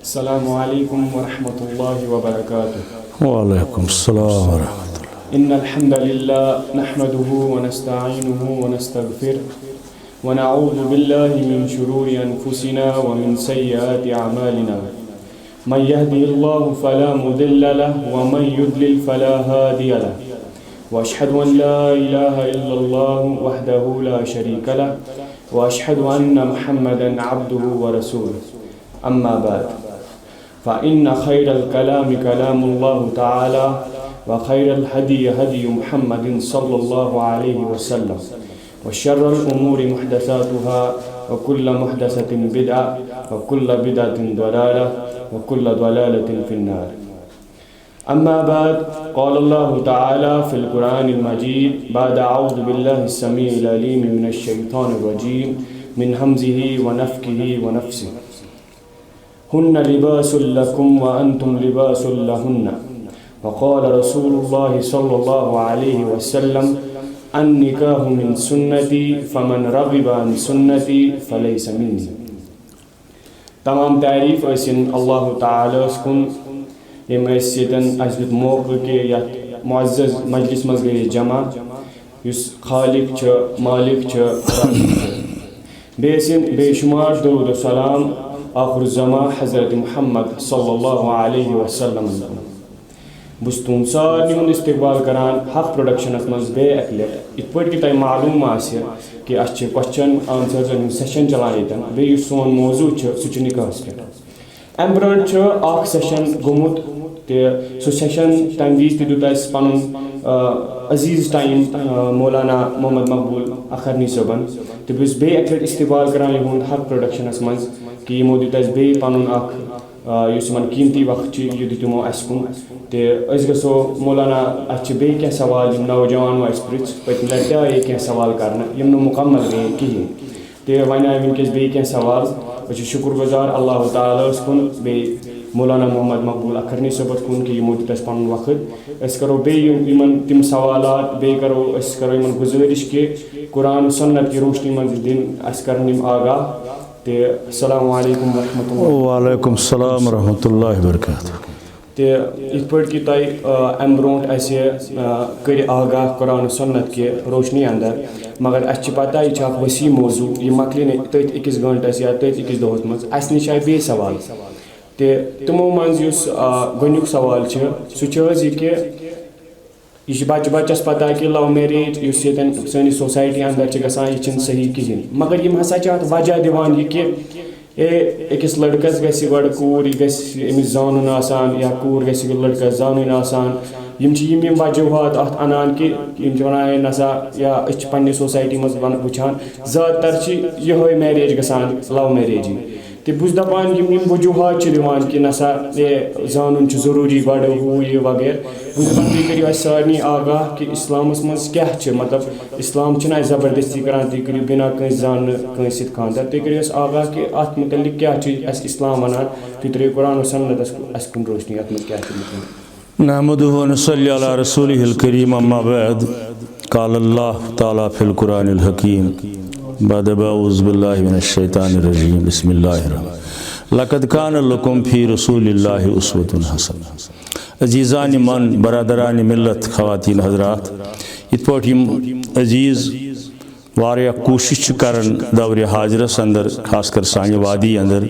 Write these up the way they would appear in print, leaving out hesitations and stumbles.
अस्सलामु अलैकुम वरहमतुल्लाहि वबरकातुह। वालेकुम अस्सलाम वरहमतुल्लाह। इन्नल हम्दलिल्लाह नहमदुहु व नस्तईनुहु व नस्तगफिरुह व नऊज़ु बिल्लाहि मिन शुरूरि अनफुसिना व मिन सय्यिआति अमालिना। मन यहदिहिल्लाहु फला मुदिल्ल लहु व मन युद्लिल फला हादिय लहु। व अशहदु अन ला इलाहा इल्लल्लाहु वहदहु ला शरीका लहु व अशहदु अन्न मुहम्मदन अब्दुहु व रसूलुहु। अम्मा बाद फ़इन्न खैरल कलामि कलामुल्लाहि तआला व खैरल हदी हदी मुहम्मदिन सल्लल्लाहु अलैहि वसल्लम व शर्रल उमूरि मुहदसातुहा व कुल्ल मुहदसतिन बिदअ व कुल्ल बिदअतिन दलालह व कुल्ल दलालतिन फिन्नार। अम्मा बाद क़ाल अल्लाहु तआला फ़िल क़ुरानिल मजीद बाद अऊज़ु बिल्लाहिस समीइल अलीम मिनश शैतानिर रजीम मिन हम्ज़िही व नफ़्ख़िही व नफ़्सिही। हुन्ना लिबासुल लकुम व अंतुम लिबासुल लहुन्ना व क़ाल रसूलुल्लाहि सल्लल्लाहु अलैहि वसल्लम अन्निकाहु मिन सुन्नती फमन रग़िब अन सुन्नती फ़लैसा मिन्नी। तमाम तारीफ़ इन अल्लाह ताला कुन यतन मौक़ के यत मुअज़्ज़ज़ मजलिस मज़ गए जमा युस खालिक छ मालिक छ बेशुमार दुरूद सलाम आखिरुज़्ज़मा हज़रत मुहम्मद सल्लल्लाहु अलैहि वसल्लम बस तुम सारे इस्तकबाल करान हक प्रोडक्शनस मज़ बे अकलेट इत पे कि तुम मालूम आसे कि अच्छे क्वेश्चन आंसर सेशन चलान यतन बे सोन मौजू सह निकाहस पे अम ब्रोह सेशन गोमुत तो सेशन तम वज तुत पन अजीज़ टाइम मौलाना मोहम्मद मकबूल अखरनी सबन तो बस बे अकलेट इस्तकबाल करान यह हक प्रोडक्शनस मज़ कि यमो दित बे पन कीमती वक्त यह दितमो कुन तो गो मौलाना अ बे क्या सवाल नौजवान प्रिच पत्म लट आए क्या सवाल कर मुकम्मल गए कहें तो वन आए वनकस बे क्या सवाल बस शुक्रगुजार अल्लाह ताला कुन बे मौलाना मोहम्मद मकबूल अखरनी सबत कुन कि यमो दित पन वक्त करो बे तिम सवालात बे करो गुजारिश कि कुरान सुन्नत की रोशनी मज दिन कर आगाह। तो अस्सलामु अलैकुम वरहमतुल्लाह। वालेकुम अस्सलाम वरहमतुल्लाहि वबरकातुह। तो इत पे कि तुम अम ब्रोह कर आगाह कुरान सुन्नत के रोशनी अंदर मगर अस पता यह वसी मौजू यह मकल तथ अकिस गंटस या तथ अकिस दोहस मज अस नश आए बे सवाल तो तमो मज गोनुक सवाल सह कि यह बच्चस पता कि लव मैरिज सन सोसाइटी अंदर गसान यह सही कहें मगर यम हसा अत वजह दिवान यह कि अकिस लड़कस गूर गमिस जानन आसान या कूर लड़कस जानन आसान यम वजूहत अत अनान कि वन नसा या पे सोसाइटी मज वुचान ज़्यादातर यह मैरिज गसान लव मैरिज तो बुस दपान यम वजूहत दिवान कि नसा जानन जरूरी गो हू यह वगैरह बुस दपान तुम करो सारे आगाह कि इस्लामस मज क्या मतलब इस्लाम ज़बरदस्ती करान तुम करो बिना कंस जान कंस खानदर तुम करो आगाह कि अत मुतलिक क्या इस्लाम वनान तुम त्रो कुरान सुन्नत कुन रोशनी अत मज क्या नहमदुहु व नसल्ली अला रसूलिहिल करीम अम्मा बाद क़ाल अल्लाह ताला फ़िल क़ुरानिल हकीम बाद अऊज़ु बिल्लाहि मिनश शैतानिर रजीम बिस्मिल्लाहिर रहमानिर लक़द कान लकुम फ़ी रसूलिल्लाहि उस्वतुन हसनह। अजीज़ान मन बरदरान मिल्लत ख़वातीन हज़रात इत पे अजीज़ वारिया कोशिश करन दौर हाजरस अंदर खासकर सानि वादी अंदर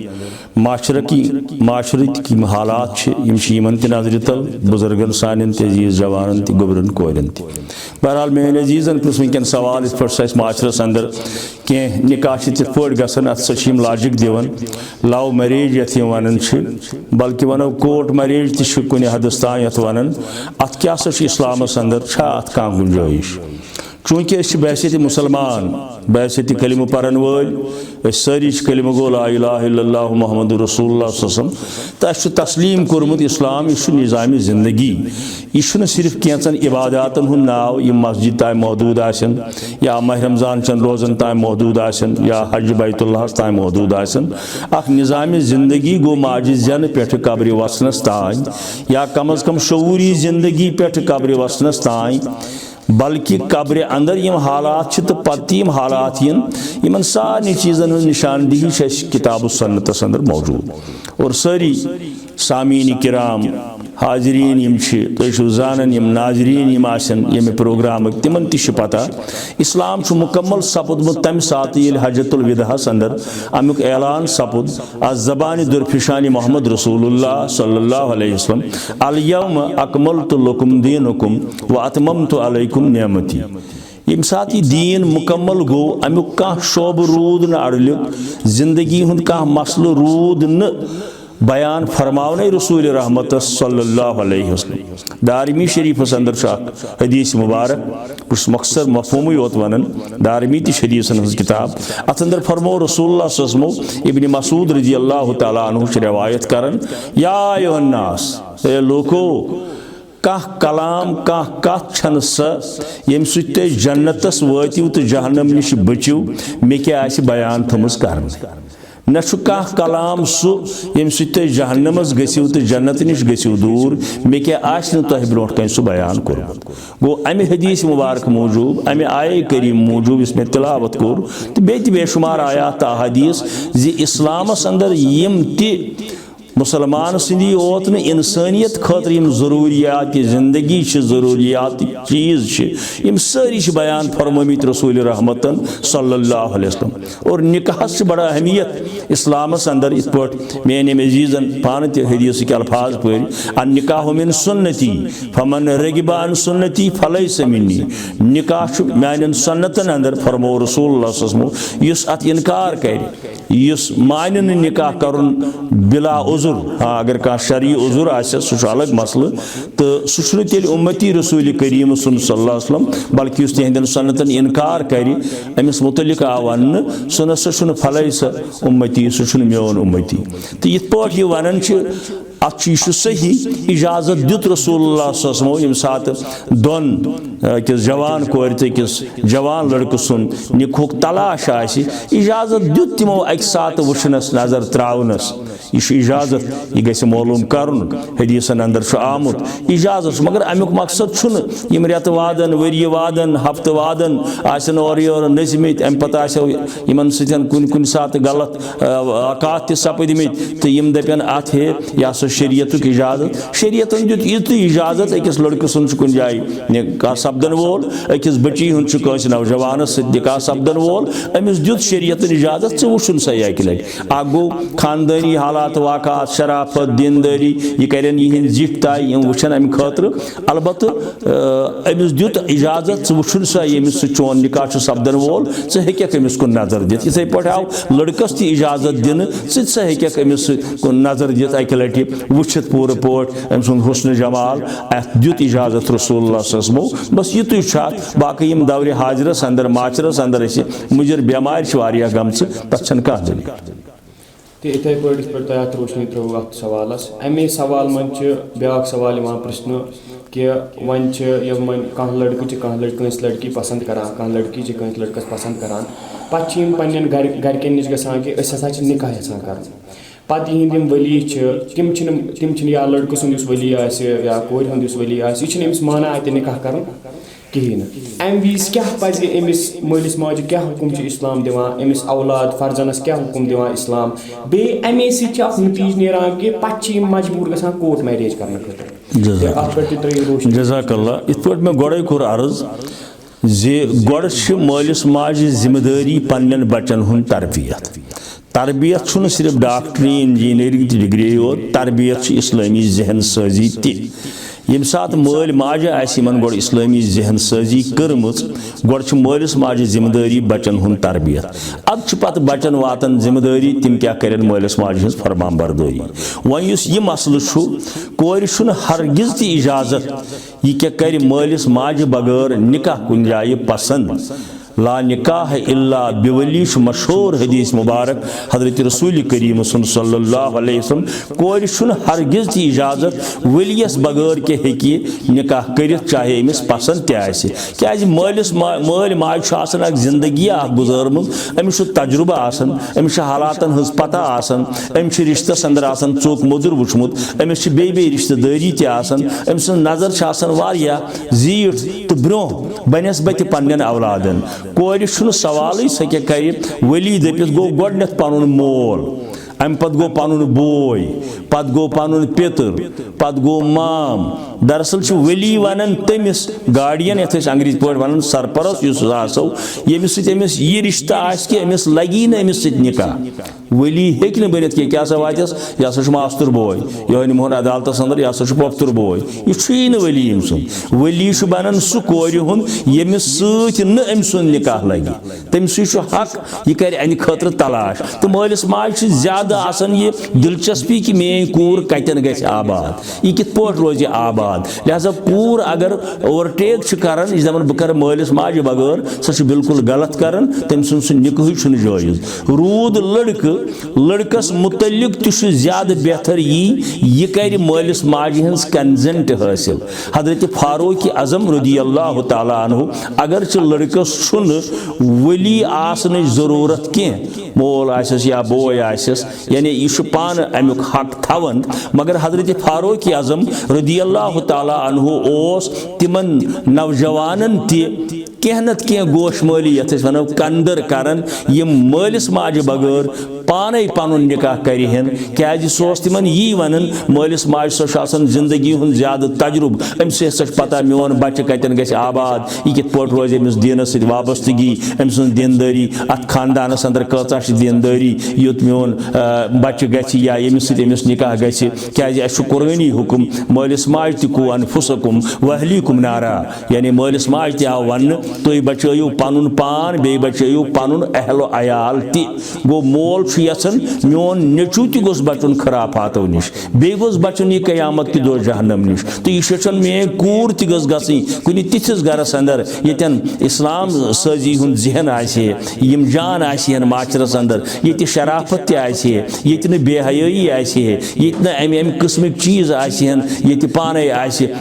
माशरत की हालात यमन नजर तल बुजुर्गन सान तजीज़ जवान गोबरन कोरन बहरहाल मेन अजीज़न पुस वनकन सवाल इत पे माशरस अंदर कह निकाह पे गसन अत लॉजिक दिवन लव मैरिज यथ वन बल्कि वनो कोर्ट मैरिज तुन हदस तान यथ वन अत क्या इस्लामस अंदर अत कह गुंजाइश चूँकि बहसत मुसलमान बहसत कलिम परन वल सारी कलिम गो ला इलाहा इल्लल्लाहु मुहम्मदुर रसूलुल्लाह तो तस्लीम कोर्मुत इस्लाम यह निज़ाम ज़िंदगी यह सिर्फ कैंचन इबादातन हुंद नाव यह मस्जिद ताम महदूद आसन या माह रमज़ान चन रोज़न ताम महदूद आसन या हज बैतुल्लाह ताम महदूद आसन अख निज़ाम ज़िंदगी गो माज जन पे कब्र वसनस तान या कम अज़ कम शऊरी ज़िंदगी पे कब्र वसनस तान बल्कि कब्र अंदर यम हालात तो पत यम हालात इन सारे चीज़न हज निशानदेही किताब सन्नतस अंदर मौजूद और सारी सामीन किराम हाजरीन यम जान यम नाजरीन यम यम प्रोग्राम तिमन ति पता इस्लाम मुकम्मल सपुदमुत तम सात हजतुल विदाहस अंदर अमुक ऐलान सपुद अज ज़बान दुरफिशानी मोहम्मद रसूलुल्लाह सल्लल्लाहु अलैहि वसल्लम अल यौम अकमलतु लकुम दीनुकुम व अतममतु अलैकुम निअमती। यम सात दीन मुकम्मल गो अमुक कह शोब रूद न अड़लिक जिंदगी हुंद कह मसल रूद न बयान फरमावने रसूल रहमत सल्लल्लाहु अलैहि वसल्लम। दारमी शरीफ अंदर हदीस मुबारक उस मकसद मफहूम योत वनन दारमी ति शरीफ हज किताब अत अंदर फरमो रसूलुल्लाह सल्लल्लाहु अलैहि वसल्लम इब्न मसूद रजी अल्लाह तआला अन्हु रिवायत करन या अय्युहन्नास ए लोको कह कलाम कह कथ छन स यम सुते जन्नतस वतिव तो जहन्नम निश बचिव मे क्या आसि बयान थमस करन न कह कलाम सु यम सुते जहन्नमस गसिव तो जन्नत निश गसिव दूर मे क्या आस तह ब्रोट कन सु बयान कोर गो अमे हदीस मुबारक मौजूद अमे आये करीम मौजूद इसमें तिलावत कोर तो बेशुमार आयात हदीस जी इस्लामस अंदर यम ति मुसलमान सदी ओत न इंसानियत खतर यम ज़रूरियात जिंदगी ज़रूरियात चीज़ यम सारी बयान फरमोमित रसूल रहमतन सल्लल्लाहु अलैहि वसल्लम और निकाह बड़ा अहमियत इस्लामस अंदर इत पे मेन अजीज़न पान त हदीस के अल्फाज पर अन निकाह मिन सुन्नती फमन रगिबा अन सुन्नती फलैस मिन्नी निकाह मान सुन्नतन अंदर फरमो रसूलुल्लाह सल्लल्लाहु अलैहि वसल्लम युस अत इनकार कर युस मान निकाह करुन बिला उज़ुर हाँ अगर कह शरी उज़ुर सह अलग मसल तो सह तेल उम्मती रसूल करीम सल्लल्लाहु अलैहि वसल्लम बल्कि तिहंदन सन्नतन इनकार कर अमिस मुतल्लिक आव वन सह नसा फलै सह उम्मती सह मेन उम्मती तो ये पे वन अत सही इजाजत दुत रसूलुल्लाह सल्लल्लाहु अलैहि वसल्लम यम सात दोन किस जवान कोर तो किस जवान लड़क सुन निकुक तलाश आसि इजाजत दुत तिमो अक सात वुचनस नजर त्रावनस यह इजाजत यह गि मालूम करन हदीसन अंदर आमुत इजाजत मगर अमुक मकसद यम रेत वादन वरी वादन हफ्त वादन आसन और योर नजमित अम पत इन सतन कुन सात गलत अकात सपदमित तो यम दपन अत हे यह शरीयतुक इजाजत शरीयतन दुत युत इजाजत अकिस लड़क सुन कुन जाय निकाह सपदन वोल अकिस बची हुन नौजवानस निकाह सपदन वोल अमिस दुत शरीयतन इजाजत चे वुचुन सा अक लट आ गो खानदानी हालात वाकात शराफत दीनदारी यह करन यहन जिट तय यम वुचन अम खतर अलबत् अमिस दुत इजाजत चे वुचुन सा यमिस चोन निकाह सपदन वोल चे हेक अमिस कुन नजर दित इथे पे आव लड़कस ती इजाजत दिन चे हेक अमिस कुन नजर दित अक लट वुचित पूर पोट अम सुन हुस्न जमाल अत दुत इजाजत रसूलुल्लाह सल्लल्लाहु अलैहि वसल्लम बस युत बाकी यम दौरे हाजरस अंदर माचरस अंदर मुजर बेमार गम तन कह दल तो इथे पे रोशनी त्रो अत सवालस अमे सवाल मन ब्या सवाल प्रश्न कि वन कह लड़क कह लड़की पसंद करान कह लड़की कह लड़कस पसंद करान पे पे गरकन नश ग कि हसा निकाह यहां कर पत यम वली तिम या लड़क सुंद वली या कोर हुंद वली यह माना अत निकाह कर कहें अम विज क्या पे अमिस मलिस माज क्या हुकुम इस्लाम दिवान अमिस औलाद फर्जनस क्या हुकुम दिवान इस्लाम बे अमे नतीज नेरान कि पे मजबूर ग कोर्ट मैरिज कर जज़ाकल्लाह इत पे मे गोड़े कोर अर्ज जे गोड़ मलिस माज जिम्मेदारी पन्न बचन हुन तरबियत सिर्फ डॉक्टरी इंजीनियरिंग डिग्री योत तरबियत इस्लामी जहन साजी ति यम सात मल माज गोड़ इस्लामी जहन साजी कर्म गोड़ मलिस माज जिम्मेदारी बचन हुन तरबियत अब पत बचन वातन जिम्मेदारी तिम क्या करन मलिस माज हज फरमान बरदारी वन यह मसल कोर हरगिज ति इजाजत यह क्या कर मलिस माज बगैर निकाह कुन जाय पसंद ला निकाह इल्ला बिवली मशहूर हदीस मुबारक हजरत रसूल करीम सल्लल्लाहु अलैहि वसल्लम कोर छुन हरगिज ती इजाजत वलियस बगैर के हेकी निकाह करित चाहे अमिस पसंद ते क्या मालिस माल माज अक जिंदगी गुजरम अमिस तजुर्बा अमिस हालातन हज पता अमिस रिश्तस अंदर चोक मोदुर वुचमुत अमिस बे रिश्तेदारी अमिस नजर जीठ तो ब्रो बनस्बत पन्न औलादन कोर सवाल सह क्या कर वली दपित गो गोडनथ पन मोल अम पत गो पन बोय पत गो पन पितर पत गो माम दरअसल वली वन तमिस गार्डियन ये अंग्रेज पे वन सरपरस यमिस समिस यह रिश्ता अमिस लगी नमिस निकाह वली हेक बनित क्या वातस यह सा मास्तर बोय यह निमोन अदालतस अंदर यह सा पोफ्तर बोय यह वली सुन वली बनान सह कोर यमिस सम सुन निकाह लगी तमिस हक यह कर अन खतर तलाश तो मालिस माज ज्यादा आसन ये दिलचस्पी कि मेन कूर कतन गि आबाद यह कित पे रोज आबाद लिहाजा कूर अगर ओवरटेक कर दपान बह कर मालिस माज बगैर सह बिल्कुल गलत कर तम सह निकाह जायज रूद लड़कस मुतलिक तह ज्यादा बेहतर यह कर मालिस माज हज कंजेंट हासिल हजरत फारूक आजम रदी अल्लाह तआला अन्हु अगर लड़कस वली आसन जरूरत कह मोल आसस या बोय आसस यानी यह पान अमुक हक थवन मगर हजरत फारूक आजम रदी अल्लाह तआला अन्हु ओस तिमन नौजवानन कह नत कह गोशमाली ये वनो कंदर करन यम मालिस माज बगैर पाने पन निकाह करहन क्या सोस तिमन यी वन मालिस माज सो जिंदगी हूं ज्यादा तजुर्ब अमिस हसा पता मोन बच्चे कतन गि आबाद यह कित पे रोज अमिस दीनस सत वाबस्तगी अम सुन दीनदारी अत खानदानस अंदर कचा दीनदारी युत मोन बच्चे गि या यमिस सत निकाह गि क्या कुरानी हुकुम मालिस माज तु अनफुसकुम वहलीकुम नारा यानी मालिस माज आव वन तुम बचो पन पान बे बचो पन अहल अयाल गो मोल यसन मोन नेचू तोस बचन खराफातों निश बे गोस बचन यह कयामत कि दो जहन्नम निश तो यह मेन कूर ति कुन तिथिस गरस अंदर यन इस्लाम साजी हूं जहन आम जान आन माचरस अंदर ये शराफत तह बेहयाई ये अम किस्म चीज आन ये पाने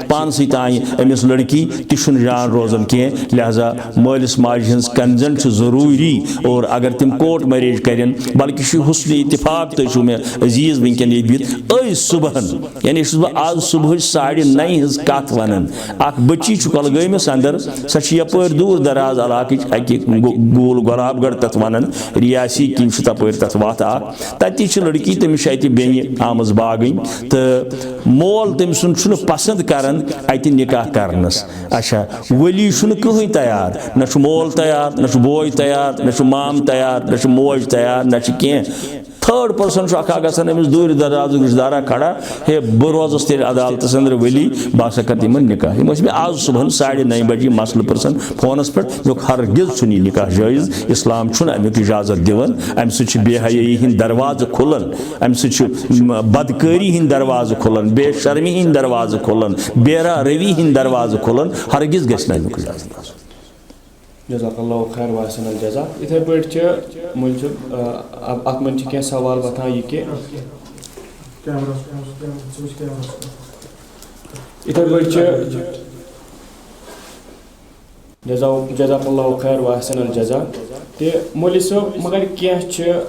पान सतान अमिस लड़की तह जान रोजान कह लिहाजा मालिस माज हज कंजेंट जरूरी और अगर तिम कोर्ट मैरिज करें बल्कि हुस्न इत्तिफाक तो मे अजीज वनकन ये सुबहन यानी बह आज सुबह 9:30 हज कत वन बच्ची कलगमस अंदर सह यपर दूर दराज इलाक गोल गुलाबगढ़ तथ वन रियासी किम तप तथ वत तति लड़की तमिस बेन आमज बागन तो मोल तम सुन पसंद कर अत निकाह करनस अच्छा वली कहीं तैयार न मोल तैयार न बोय तैयार न माम तैयार न मोज तैयार न कह थर्ड पर्सन अमिस दूर दराज रिश्तेदारा खड़ा हे बह रोजस तेल अदालतस अंदर वली बह कर तिमन निकाह मे आज सुबह 9:30 बजे मसल पर्सन फोनस पे मुख हरगिज छुन यह निकाह जायज इस्लाम अमुक इजाजत दिवन अम सह बेहयाई हंद दरवाज खुलन अम सह बदकारी हंद दरवाज खुलन बेशर्मी हंद दरवाज खुलन बेरा रवी हंद दरवाज खुलन हरगिज गि अमुक इजाजत जज़ाकल्लाहु खैर व अहसनल जज़ा इथे पे मुझे अत मन क्या सवाल बता यह कि इथे पे जज़ाकल्लाहु खैर व अहसनल जज़ा तो मौलवी साहब मगर क्या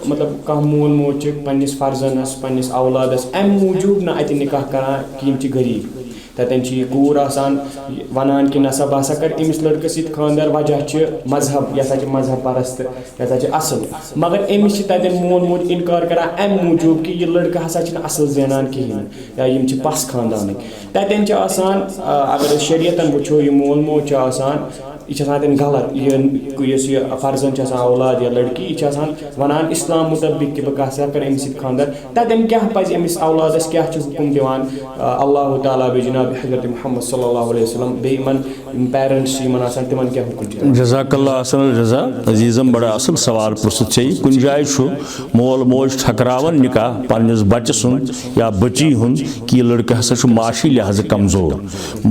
मतलब कह मोल मोज पन्निस फर्जनस पन्निस औलादस अम मूजूब ना अत निकाह करान कि गरीब ततन कूर वनान कि नसा बह कर अमिस लड़कस खानदार वजह मजहब यह मजहब परस्त यह असल मगर अमिस ततन मोल मोज इनकार करान अम मूजूब कि यह लड़का हसा असल जेनान कहें या यम पस खानदान ततन अगर शरीयतन वो यह मोल मोज यह गलत यह फर्जन औलाद या लड़की यह वनान इस्लाम मुतबिक कि बह कर अमिस खानदार ततन क्या पज अमिस औलादस क्या हुकुम दिवान अल्लाह ताला बे जनाब हज़रत मुहम्मद सल्लल्लाहु अलैहि वसल्लम बेमन पेरेंट्स तिमन क्या हुकुम जज़ाकल्लाहु अहसनल जज़ा अजीज़म बड़ा असल सवाल पुरसत छे कुन जाय मोल मोज ठकरावन निकाह पन्निस बच्चे सुन या बच्ची हुन कि लड़का हसा माशी लिहाज कमजोर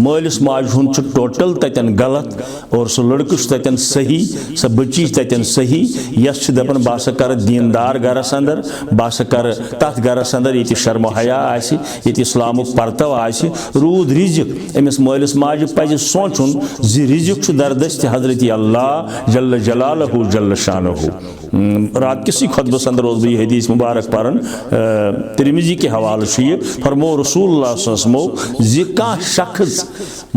मालिस माज हुन टोटल ततन गलत और और सह लड़कह तन सही सह बच्ची तन सही यस दपन बह सा कर दीनदार गरस अंदर बह सा कर तथ गरस अंदर ये शर्म हया ये इस्लामुक परतव रूद रिजिक अमिस मालिस माज पज सोचुन जि रिजिक दरदस्त हजरत अल्लाह जल्ल जलालहु जल्ल शानहु। रात किसी खुतबस अंदर रोज यह हदीस मुबारक पारन तिरमिजी के हवाले से फरमो रसूलुल्लाह सल्लल्लाहु अलैहि वसल्लम जि कह शख्स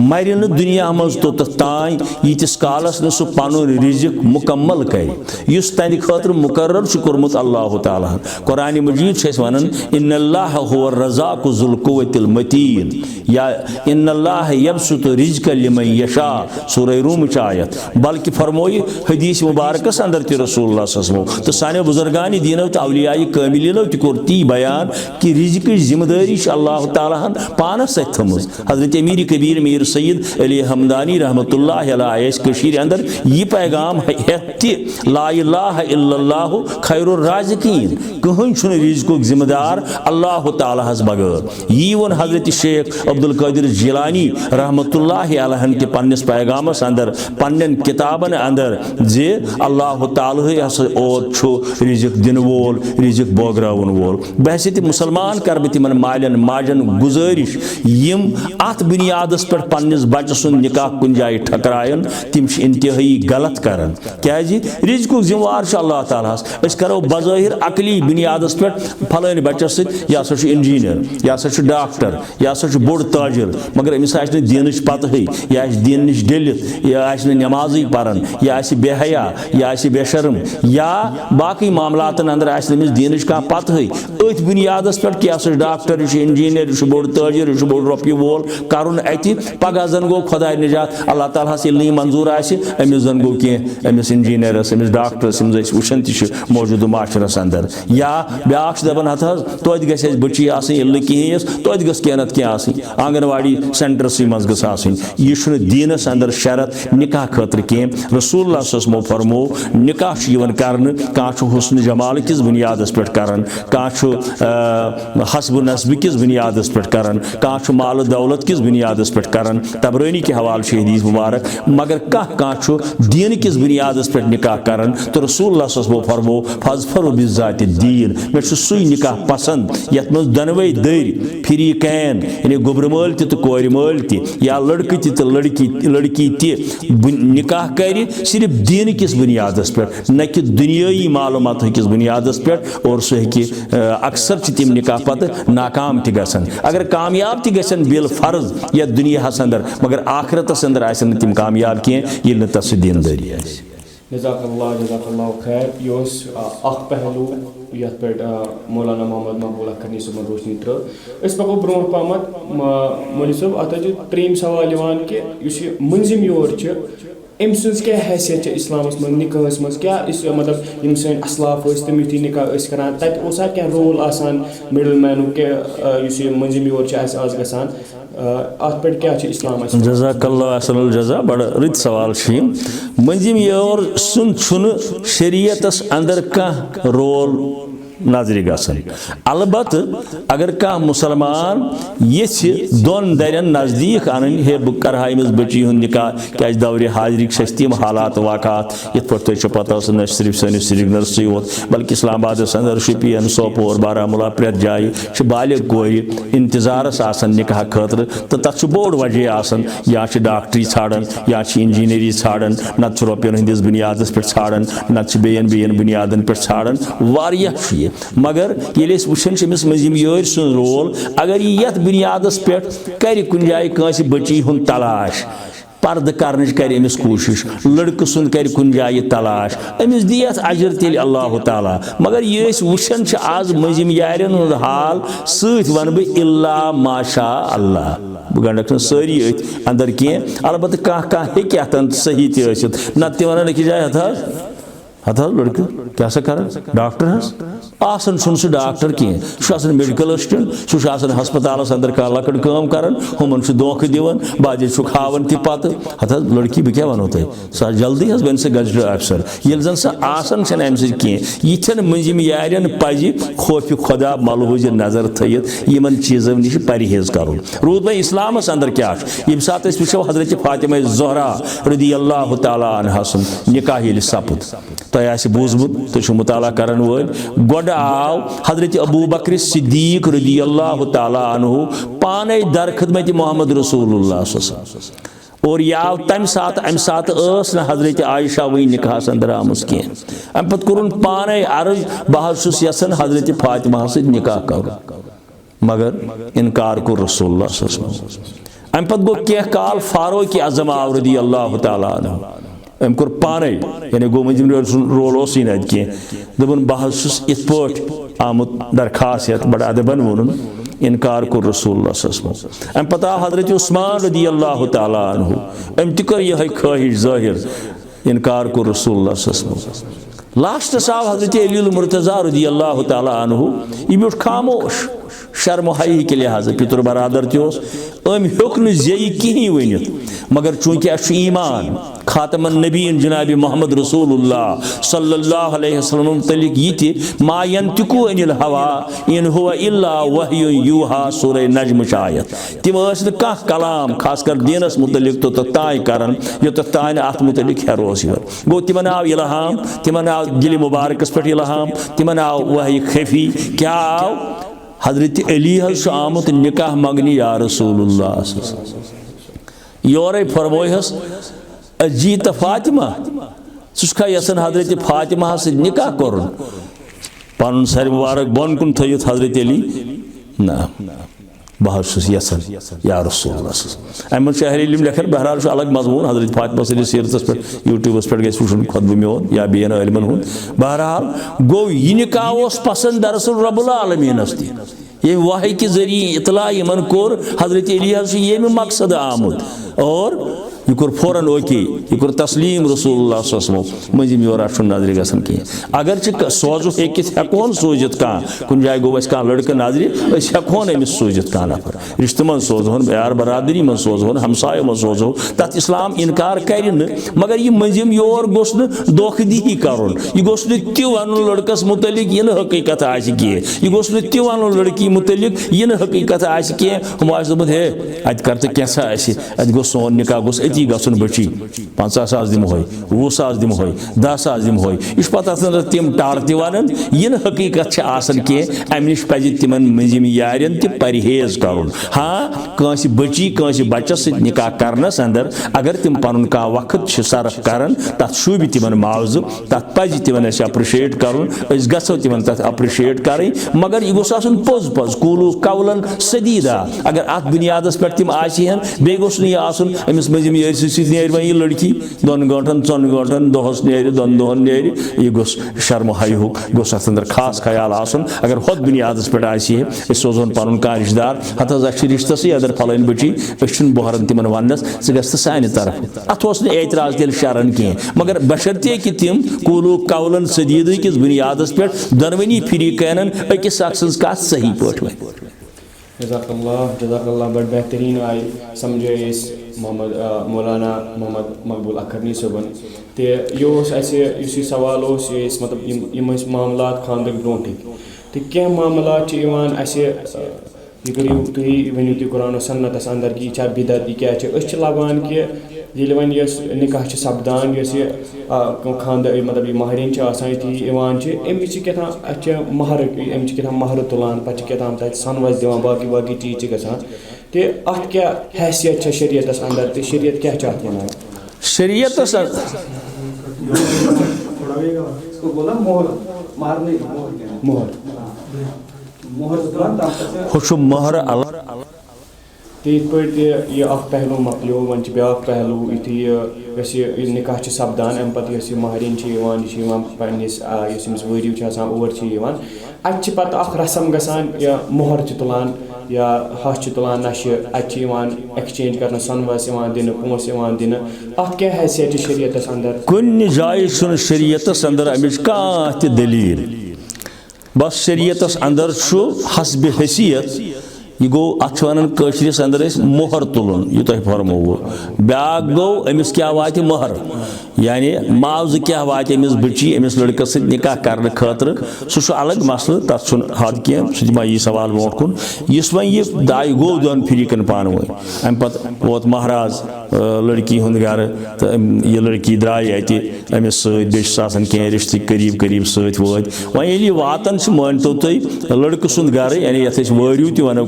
मर न दुनिया मज तोत तान यीतिस कालस न सह पनुन रिजिक मुकम्मल कर युस तंद खतर मुकर्रर कोर्मुत अल्लाह ताला। कुरान मजीद छे वनन इन्नल्लाह हुवर रज़ाक़ु ज़ुल क़ुव्वतिल मतीन या इन्नल्लाह यबसुतु रिज़्क़ लिमन यशा सूरह रूम च आयत बल्कि फरमोय हदीस मुबारकस अंदर ति रसूलुल्लाह सल्लल्लाहु अलैहि वसल्लम तो साने बुजुर्गान दीनो तो औलियाए कामिलिनो ति कोर ती बयान कि रिज़्क़ जिम्मेदारी अल्लाह ताला पानस सथ थमज। हजरत अमीर कबीर मीर सैयद अली हमदानी रहमतुल्लाह अलैहि कशीर अंदर यह पैगाम है ला इलाहा इल्लल्लाहु खैरुर राज़िकीन कहन छुन रिज़्क़ुक जिम्मेदार अल्लाह ताला हस बगैर। यी वन हजरत शेख अब्दुल कादिर जिलानी रहमतुल्लाह अलैहि के पन्नस पैगामस अंदर पन्नन किताबन अंदर जे अल्लाह ताला हस ओत छु रिज़्क़ दिन वोल रिज़्क़ बोगरावन वोल। बहसित मुसलमान कर तिमन मालन माजन गुजारिश यम अत बुनियादस पर पन्नस बच्चे सुन निकाह कुन जाय ठकरायन तिम इंतहाई गलत करन क्या रिज़्क़ुक जिम्मेवार अल्लाह ताला अस करो बज़ाहिर अकली बुनियादस पे फलान बच्चस यह सा इंजीनियर यह सा डॉक्टर यह सा बोड़ ताजिर मगर अमिस दीन पत यह दीन नश डलित यह नमाज पान यह बेहया यह बेशर्म या बाकी मामलातन अंदर अमिस दीन कह पत अथ बुनियादस पे कि यह डॉक्टर यह इंजीनियर यह बोड़ ताजिर यह बोड़ रोपये वोल कर अति पगह जन गो खुदा निजात अल्लाह ताला ये मंजूर अमिस जन गो कह अमिस इंजीनियरस अमिस डॉक्टरस वुचान मौजूद माशरस अंदर या ब्या दपान हथ तोत गस बच्ची आल कहें तोत गस कह नत कह आंगनवाड़ी सेंटरस मज गई यह दीनस अंदर शरत निकाह खतर कह रसूलुल्लाह सल्लल्लाहु अलैहि वसल्लम फरमो निकाह कर हुस्न जमाल किस बुनियादस पे कर हसब नस्ब किस बुनियादस पे कर माल दौलत किस बुनियादस पे कर तबरानी के हवाले से हदीस मुबारक मगर कह दीन किस बुनियादस पे निकाह कर तो रसूलुल्लाह सल्लल्लाहु अलैहि वसल्लम फरमो फज़फरु बिज़ाति दीन मे सुई निकाह पसंद यत मज दनवे दर फिरीकैन यानी गोबर मल तो कोर मल या लड़क तो लड़की निकाह कर सिर्फ दीन किस बुनियादस पे न कि दुनियाई मालूमात किस बुनियादस पे और सह अक्सर तिम निकाह पत नाकाम गसन अगर कामयाब गसन बिल फर्ज या दुनिया अंदर मगर आखिरतस अंदर आसन तिम कामयाब कह ये तस दीनदारी जज़ाकल्लाह खैर यह पहलू यथ पे मौलाना मोहम्मद मकबूल अखनी सुबह रोशनी त्रो पको ब्रो पहमत मौलवी साहब अत त्रीम सवाल कि मुंजिम योर अम सज क्या हैसियत इस्लामस मज निकाहस मज क्या मतलब यम सन असलाफ तम युथी निकाह करान तसा क्या रोल आसान मिडल मैनू के मुंजिम योर आज गसान अत पे क्या इस्लाम जज़ाकल्लाह अहसनुल जज़ा बड़ रित सवाल मुंजिम योर सुन शरीयतस अंदर कह रोल नजर गसन अलबत् अगर कह मुसलमान ये दोन दरियन नज़दीक अन हे बह कर अमिस बच्ची हूँ निकाह क्या दौर हाजरी तम हालात वाक़ात ये पे पता न सिर्फ सैनिस श्रीनगर योत बल्कि इस्लामाबाद अंदर शुपियन सोपोर बारामूला प्रेत जाए बालिग कोर इंतजारस निकाह खतर तो तथ बोड़ वजह या डॉक्टरी ाड़न या इंजीनियरी ाड़न नत रोपियन हंदिस बुनियादस पे ाड़न नत बेन बुनियादन पे ाड़न वारिया मगर ये वुचान अमिस मुंजिम योर सुन रोल अगर यह बुनियादस पे कर कुन जाए कंस बच्ची हुंद तलाश पर्द कर अमिस कोशिश लड़क सुन कर कुन जाए तलाश अमिस दी अजर तेल अल्लाह ताला मगर ये वुचान आज मुंजिम यारन हुंद हाल सत वन बह इल्ला माशा अल्लाह बह गंडक सारी अंदर कह अलबत् कह हे सही तथ नत वन जाए हथ लड़के क्या सा कर डॉक्टर आसन सह डॉक्टर कह मेडिकल असिस्टेंट सह हस्पताल अंदर कह लकड़ काम करान हुमन धोख दिवन बाजे हावन तह पत हत लड़की बह क्या वनो तुम सह जल्दी बन सह गजटेड ऑफिसर ये जन सह आसन अम सह मंजिम यारन पज खौफ खुदा मलहूज नजर थयत यमन चीजों नश परहेज कर रूद वह इस्लामस अंदर क्या ये सात वो हजरत फातिमा ज़हरा रदी अल्लाह तआला अन्हा सुन निकाह ये सपुद तुह बूजमुत तुम मुताला करान वल गोड आव हजरत अबू बकर सिद्दीक रदी अल्लाह तआला अन्हु पाने दर खिदमत मोहम्मद रसूलुल्लाह और यह आव तम सात न हजरत आयशा वही निकाह अंदर आमज कह अम पे कोर पाने अर्ज बह यसान हजरत फातिमा सद निकाह कर मगर इनकार कोर रसूलुल्लाह अम पे गो कह काल फारूक आज़म आव रदी अल्लाह तआला अन्हु अम कोर पाने यानी गो मंजिम रोल कह दोपन बह इत पे आमुत दरखास्त बड़ अदबन वोन इनकार कोर रसूलुल्लाह अम पता हजरत उस्मान रदी अल्लाह तआला अन्हु अम तह कर यह ख्वाहिश ज़ाहिर इनकार कोर रसूलुल्लाह लास्टस आव हजरत अली मुर्तज़ा रदी अल्लाह तआला अन्हु यह ब्यूठ खामोश शर्म हई के लिहाज पितर बरादर अम हेक जे कहीं वनित मगर चूंकि ईमान खातमन नबीन जनाब मोहम्मद रसूलुल्लाह सल्लल्लाहु अलैहि वसल्लम मुतल्लिक ये मा यंतिकु अनिल हवा इन हुवा इल्ला वह्यु यूहा सूरह नजम आयत तिम कह कलाम खासकर दीनस मुतल्लिक तो ताय करन यो तान अत मुतल्लिक हेरोस गो तिमन आव इल्हाम तिमन आव दिल मुबारकस पे इल्हाम तिमन आव वही खफी क्या आव हजरत अली आमुत निकाह मंगनी या रसूलुल्लाह योरे फरमोहस अजीत फातिमा सुखा यसन हजरत फातिमा से निकाह कर पन सर मुबारक बन कुन थयत हजरत अली ना बह यसन या रसूलुल्लाह अमन शहर इल्म लेखन बहरहाल अलग मजमून हजरत फातिमा से सीरतस पे यूट्यूबस पे गई वुन खुतबह मोन या बेन इल्मन हुन बहरहाल गो यह निकाह पसंद दरअसल रब्बुल आलमीनस ये वाही के जरिए इतला यमन कोर हजरत अली ये मकसद आमुद और यह कोर फौरन ओके यह कोर तस्लीम रसूलुल्लाह मंजिम योर नजर गसन कह अगर सोजो हेकोन सोजित कह कुन जाए गो कह लड़का नजर हेकोन अमिस सोजित कह नफर रिश्त मन सोजोन यार बरादरी मन सोजोन हमसाय मन सोजो तथ इस्लाम इनकार कर मगर यह मंजिम योर गोस दोख दी कर यह गोस ति वन लड़कस मुतलिक यह हकीकत कह यह गोस ति वन लड़की मुतलिक यह हकीकत कह हम हे अत कर तो कैसा अत गो सोन निकाह गोस अती गसन बची 50,000 दिमो 20,000 दिमो 10,000 दिमो यह पे तम टार वन यह हकीकत कह अम नश पज तिमन मंजिम यारन तह परहेज कर हाँ कंस बची कंस बचस निकाह करनस अंदर अगर तिम पन कह वक्त सर्फ कर तथ शूब तिमन मावजु तथ पज तिमन अप्रिशिएट कर गो तिमन तथ अप्रिशिएट कर मगर यह गोस पोज पोज कूलू कौलन सदीदा अगर अत बुनियादस पे तिम आन बे गोस अमिस मंजिम नीर वह लड़की 2 गंटन 4 गंटन दोहस नीर 2 दोहन नीर यह गोस शर्म हयुक गोस अत अंदर खास ख्याल आसन अगर होत बुनियादस पे सोजोन पन कह रिश्तेदार हत रिश्तस अदर फलान बची बहरन तिमन वनस गो सान तरफ अत एतराज तेल शरन कह मगर बशर्ते कि तिम कूलू कौलन सदीद किस बुनियादस पे दनवनी फरीकैन अकिस शख्स कह सही पे जज़ाकल्लाह बड़ बेहतरीन आय समझे मोहम्मद मौलाना मोहम्मद मकबूल अखरनी सोबन तो सवाल मतलब यम मामला खानद ब्रोट तो क्या मामला यह करो तुम वनो तुम कुरान सन्नतस अंदर कि यह बिदत यह क्या लबान कि ये वन निकाह सपदान खानदार मतलब यह महरीन अमिस क्या महर क्या महर तुलान पे क्या तक सनवस दिवान बाकी बाकी चीज गसान तो अत क्या हैसियत शरीयतस अंदर तो शरीयत क्या अत वन शरीयतस मोहर तो ये पहलू मकलो वन ब्या पहलू यु निकाह सपदान अम पे महरीन पन्निस वरियो और अत रसम गसान मोहर तुलान या हस तुलान नश एक्सचेंज कर सनवस दिन पोस दिन अत क्या हैसियत शरीयतस अंदर कुन जाय शरीयतस अंदर अमिच कह दलील बस शरीयतस अंदर हस्ब हैसियत यह गो अत वनस अंदर मोहर तुलन यह तुम फरमो ब्याक गो अमिस क्या वात मोहर यानी मावज क्या वात अमिस बची अमिस लड़कस निकाह कर खतर सह अलग मसल तथ हद कह सह यह सवाल ब्रोट कुन इस वो यह दाय गो दोन फिरिकन पान वो अम पत वोत महाराज लड़की हुंद गर तो यह लड़की द्राय अत अमिस ससान कह रिश्ते करीब करीब सत वत वो ये वातन मानतो तुम लड़क सुंद गर यानी ये वरू तह वनो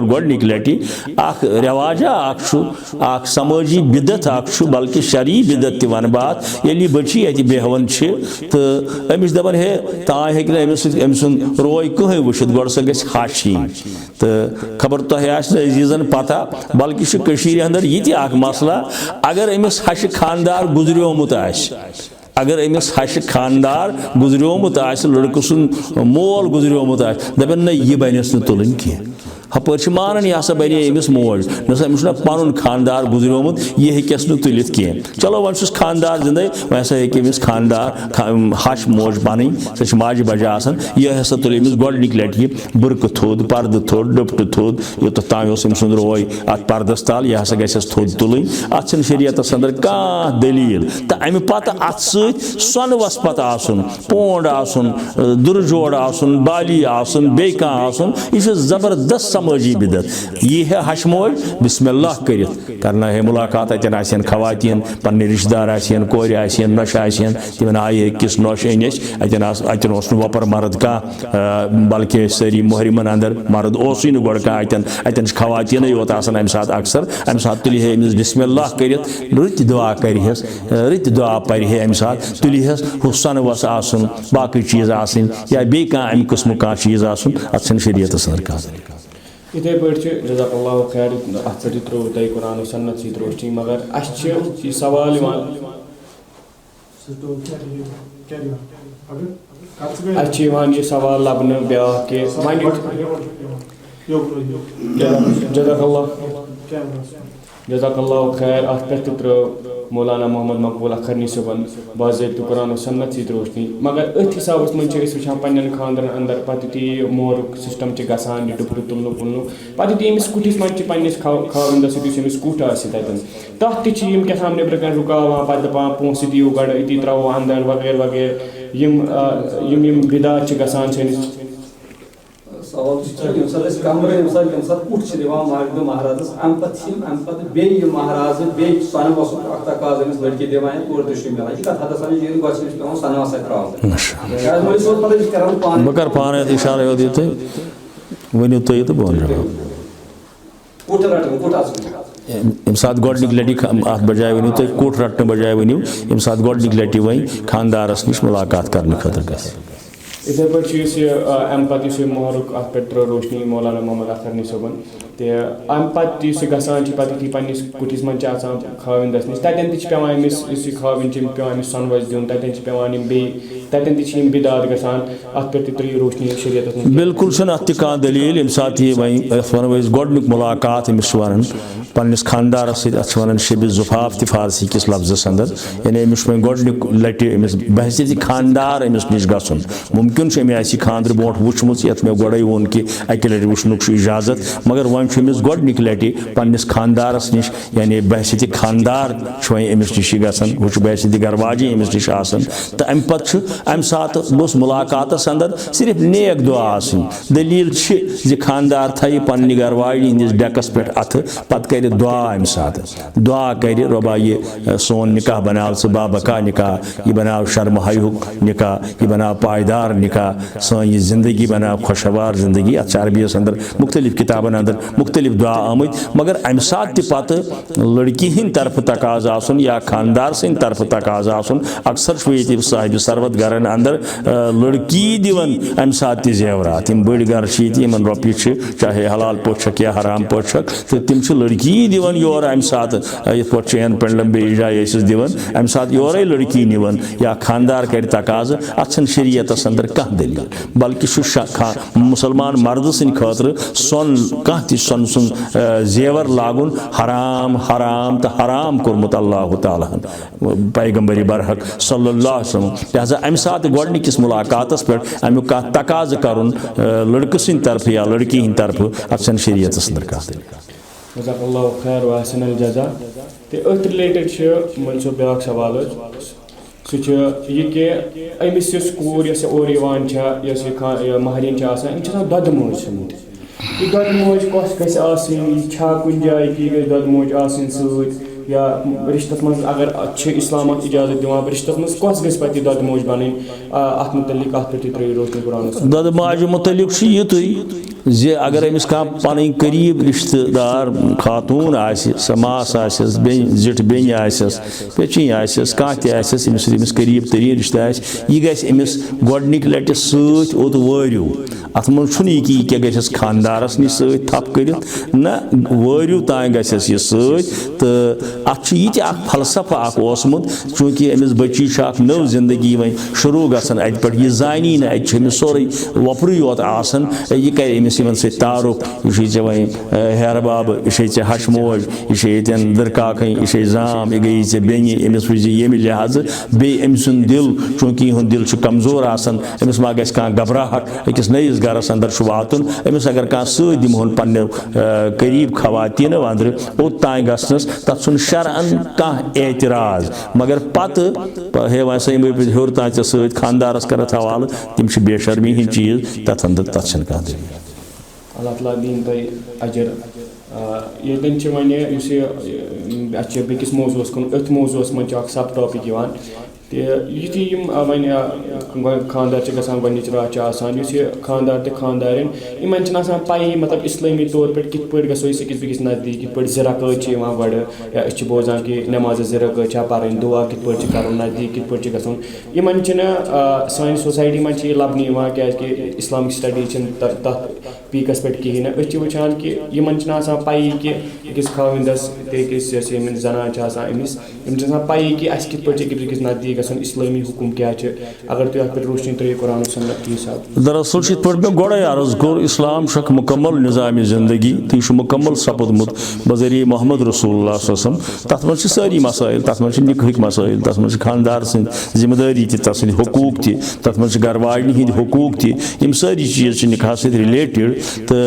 गोडनिक लटि रवाजा समाजी बिदत बल्कि शरी बिदत तह वन बात ये बची अत बेहवन तो अमिस दपान हे तान हे अमिस सुंद रोय कहें वुत गो सह गि हश यी तो खबर तुह अजीजन पता बल्कि अंदर यह मसला अगर अमिस हश खानदार गुजरियोमुत अगर अमिस हश खानदार गुजरियोमुत लड़क सुंद मोल गुजरियोमुत दपन न यह बनस तुलन कह हपर मानन यह हसा बने अमिस मोज नसा पन खानदार गुजरियोमुत यह हेकस तुलित कह चलो वन खानदार जिंदे वह हसा अमिस खानदार हश मोज पन सह माजि बजा यह हसा तुल अमिस गोडनिक लटि बुरक थोद पर्द थोद डुपट थोद योत ताम सुंद रोय अत पर्दस तल यह हसा गस थोद तुलन अत शरीयतस अंदर कह दलील तो अमि पत अत सनवस पत आसन पोंड आसन दुरजोड़ आसन बाली आसन बे यह जबरदस्त समाजी बिदत यह है हशमोज बिस्मिल्लाह करना है मुलाकात अतन खवातीन पन्ने रिश्तेदार कोर नश तिमन आये किस नश अतन वपर मर्द कह बल्कि सारी मोहरिमन अंदर मर्द ओस गोड़ कह अतन खवातीन योत अम सात अक्सर अम सात तुल है अमिस बिस्मिल्लाह कर रुत दुआ करहस रुत दुआ पढ़े अम सात तुलहस सन वस आसन बाकी चीज़ आसन या बे अमि किस्म कह चीज़ आसन अत शरीयत अंदर इथे पे जज़ाकल्लाह खैर अत त्रो तुम कुरान सन्नत सत रोशनी मगर अह सवाल यह सवाल लबन ब्या कि जज़ाकल्लाह खैर अत पे त्रो मौलाना मोहम्मद मकबूल अखरनी सबन बाज़ाब्त कुरान सन्नत सत रोशनी मगर अथ हिसाब मज वुचान पन्न खानदन अंदर पे मोरुक सिस्टम गसान डुपट तुलन पुलन पे अमिस कुटिस मज पन्निस खावंदस अमिस कुट आतन तथ तम क्या नबर कन रुकावान पे दपान पोस दिव गड़ अति त्रो अंदर वगैरह वगैरह यम बिदात गसान सैनिस कमर उठ मार्ग महाराज अम पे महाराज बे सन वस तकाज लड़की दिवान तोर तुम मिलान यह कत हद पे सन वसा त्रा बह कर पान इशारा यो तुम वनु तुम तो बह कुट रटन कुट यम सात गोडनिक लटि अत बजाय वनु तुम कुट रटन बजाय वनु यम सात गोडनिक लटि वन खानदारस निश मुलाकात करने खतर ग इथे पे अम पे मोहरुक अत पे त्रो रोशनी मौलाना मोहम्मद अखरनी सबन तो अम पे गसान पे पन्निस कुटिस मज खाविंदस नश तन तवान अमिस खाविन पे सनवस दिन तन तन तम बिदात गसान अत पे त्रो रोशनी शरीयत बिल्कुल अत कह दलील यम सात वो गोडनिक मुलाकात अमिस वन पन्निस खानदारस सत वन शब जुफाफ ति फारसी किस लफ्जस अंदर यानी अमिस वो गोडनिक लटि अमिस बहसीत खानदार अमिस निश गसन मुमकिन मे खानद्र ब्रोट वुचमुत ये मे गोड़े वोन कि अकि लटि वुचनुक इजाजत मगर वन अमिस गोडनिक लटि पन्निस खानदारस निश यानी बहसीत खानदार वो अमिस निश गसन वह बहसीत गरवाजी अमिस निश आसन तो अम पे अम सात गोस मुलाकातस अंदर सिर्फ नेक दुआ आसन दलील जि खानदार थी पन्ने गरवाजी हंदिस डेकस पे अथ पत कर दुआ अम सात दुआ कर रबा ये सोन निकाह बनाव स बाबका निकाह यह बनाव शर्म हयुक निकाह यह बनाव पायदार निकाह सन यह जिंदगी बनाव खुशगवार जिंदगी अत अरबियस अंदर मुख्तलिफ किताबन अंदर मुख्तलिफ दुआ आमत मगर अम सात पे लड़की हिंद तरफ तकाज आसन या खानदार सद तरफ तकाज आसन अक्सर ये साहिब सरवत गरन अंदर लड़की दिवन अम सात जेवरात बड़ गर इन रोपये चाहे हलाल पोशक या हराम पोशक तो तम लड़की जी दिवन योर अम सात ये पे चैन पेंडलम बे जाए दिवन अम सात योरे लड़की निवन या खानदार कर तकाज अन शरीयतस अंदर कह दलील बल्कि मुसलमान मर्द सद खतर सोन कह सोन सुन जेवर लागुन हराम हराम तो हराम कोर्मुत अल्लाह ताला पैगंबरी बरहक सल्लल्लाहु अलैहि वसल्लम लिहाजा अम सात गोडनिकिस मुलाकातस पे अमुक कह तकाज करुन लड़के सद तरफ या लड़की हंद तरफ अन शरीयतस अंदर कह दलील जज़ाकल्लाहु खैर व अहसनल जज़ा ते अथ रिलेटेड मुझे ब्याक सवाल सह यह कि अमिस यस कूर यस और महरीन दद मोज समुत यह दद मोज कस गह कुन जाए कि दद मोज सत या रिश्तस मज अगर इस्लाम इजाजत दिवान रिश्तस मज कस गस पे दद मोज बन अत मुतलिक अत पे त्रो रोशन कुरान दद माज मुतलिक ये अगर अमिस कह पन करीब रिश्तेदार खातून समास जिठ बेन पेची कह तमिस करीब तरीन रिश्ते यह गमिस गोडनिक लट सत ओत वरू अत मन यह कि क्या गस खानदारस नश सत थप कर ना वरू तान गस यह सत तो अत फलसफा ओसमुत चूँकि अमिस बच्ची नव जिंदगी वह शुरू गसन अत पे यह जानी ना अमिस सोरे वपरू योत आसन यह कर अमिस तारुफ यह वह हेर बाब यह हशमोज यह दरकाक यह जाम यह गई ऐ बेन अमिस वज ये लिहाज बे अम सुंद दिल चूँकि यह दिल कमजोर आसन अमिस मा गस घबराहट अकिस नईस गरस अंदर वातुन अमिस अगर कह सत दिमोन पन्ने करीब खवातीन अंदर ओत तान गसनस तथ सुन शरअन कह एतराज मगर पत हे वह हर तान ऐ सत खानदारस कर हवाल तम बेशर्मी हंद चीज तथ अंदर तथ कह दलील अल्लाह ताला दीन तुम अजर ये अच्छे बेकिस मौजूस कुन अथ मौजूस मज सब टॉपिक युथी वन खानदार गसान गच रात खानदार तो खानदारिन इन पाई मतलब इस्लामी तौर पे कित पे गो अकिस बेकिस नजदीक कित पे ज़िरक़ गड या बोजान कि नमाज ज़िरक़ पढ़ दुआ कित पे कर नजदीक कित पे गन इन सान सोसाइटी मज लबन क्या इस्लामिक स्टडी तथ पीकस पे कहें वुचान कि इन पाई कि अकिस खाविंदस जनान अमिस पाई कि अस कित पे अकिस नजदीक इस्लामी हुकुम क्या अगर तुम पे रोशनी त्रो कुरान सुन्नत हिसाब दरअसल पे गोड़े अर्ज कोर इस्लाम मुकम्मल निज़ाम जिंदगी तो मुकम्मल सपदमुत बजरिए मोहम्मद रसूलुल्लाह सल्लल्लाहु अलैहि वसल्लम तथ मज सारी मसाइल तथ मज निकाह मसाइल तथ मज खानदार सद जिम्मेदारी तथ हकूक तथ मज घर वाजन हंद हकूक तम सारी चीज़ निकाह सद रिलेटेड तो